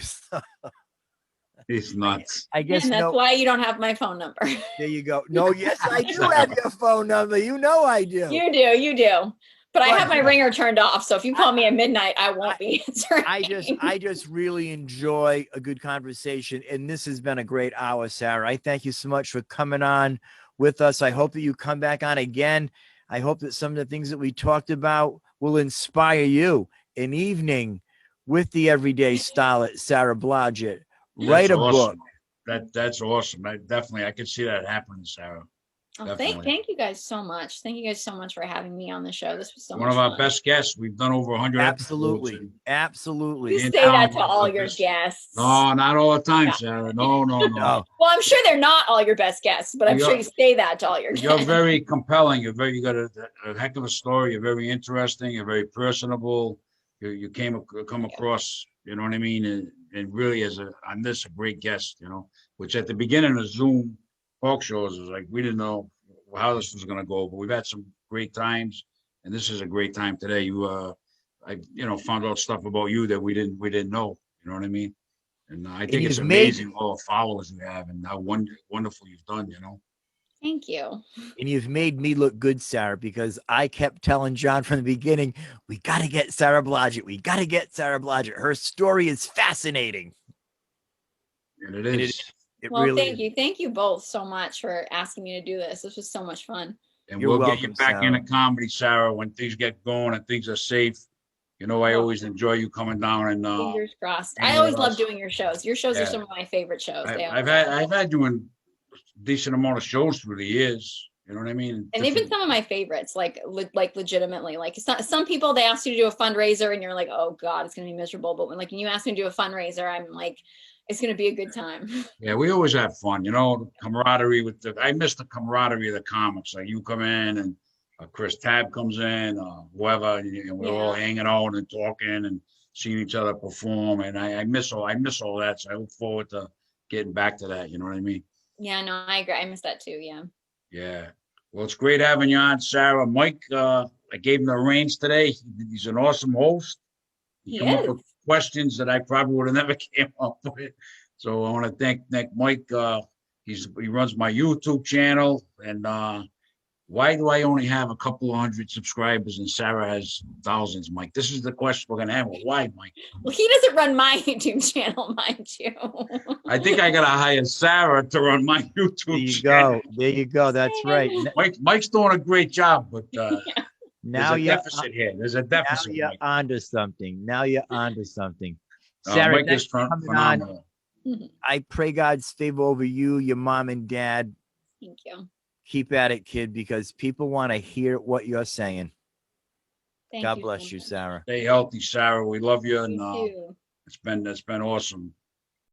He's nuts. I guess And that's no. why you don't have my phone number. There you go. No, yes, I do have your phone number. You know I do. You do. But I But, have my ringer turned off. So if you call me at midnight, I won't be answering. I just really enjoy a good conversation, and this has been a great hour, Sarah. I thank you so much for coming on with us. I hope that you come back on again. I hope that some of the things that we talked about will inspire you. An evening with the everyday starlet, Sarah Blodgett. Write That's a book. awesome. That's awesome. I could see that happening, Sarah. Oh, thank you guys so much. Thank you guys so much for having me on the show. This was so One much of our fun. best guests. We've done over 100 Absolutely. episodes. Absolutely. You say that to all your guests. No, not all the time, Yeah. Sarah. No. No. Well, I'm sure they're not all your best guests, but I'm sure you say that to all your You're guests. very compelling. You got a heck of a story. You're very interesting. You're very personable. You come across, you know what I mean? And really on this, a great guest, which at the beginning of Zoom talk shows was like, we didn't know how this was going to go, but we've had some great times. And this is a great time today. I found out stuff about you that we didn't know, you know what I mean? And I think it's amazing all the followers you have and how wonderful you've done, Thank you. And you've made me look good, Sarah, because I kept telling John from the beginning, we got to get Sarah Blodgett. We got to get Sarah Blodgett. Her story is fascinating. And it is. Well, really thank you. Thank you both so much for asking me to do this. This was so much fun. And You're we'll welcome, get you back Sarah. into comedy, Sarah, when things get going and things are safe. I always enjoy you coming down and Fingers crossed. and I always with love us. doing your shows. Your shows are Yeah. some of my favorite shows. I've had you in a decent amount of shows through the years. You know what I mean? And they've been some of my favorites, like legitimately. Like it's not, some people, they ask you to do a fundraiser and you're like, oh God, it's gonna be miserable. But when you ask me to do a fundraiser, I'm like, it's gonna be a good time. Yeah, we always have fun, the camaraderie I miss the camaraderie of the comics. Like you come in and Chris Tab comes in, whoever, and we're all hanging out and talking and seeing each other perform. And I miss all that. So I look forward to getting back to that. You know what I mean? Yeah, no, I agree. I miss that too. Yeah. Yeah. Well, it's great having you on, Sarah. Mike, I gave him the reins today. He's an awesome host. He come up with questions that I probably would have never came up with. So I want to thank Mike. He runs my YouTube channel. And why do I only have a couple of hundred subscribers and Sarah has thousands, Mike? This is the question we're going to have. Why, Mike? Well, he doesn't run my YouTube channel, mind you. I think I got to hire Sarah to run my YouTube channel. There you go. That's right. Mike's doing a great job, but now there's a deficit here. There's a deficit. Now you're onto something. Sarah, Mike is phenomenal. I pray God's favor over you, your mom and dad. Thank you. Keep at it, kid, because people want to hear what you're saying. Thank God you bless so you, much. Sarah. Stay healthy, Sarah. We love you, and You too. it's been awesome.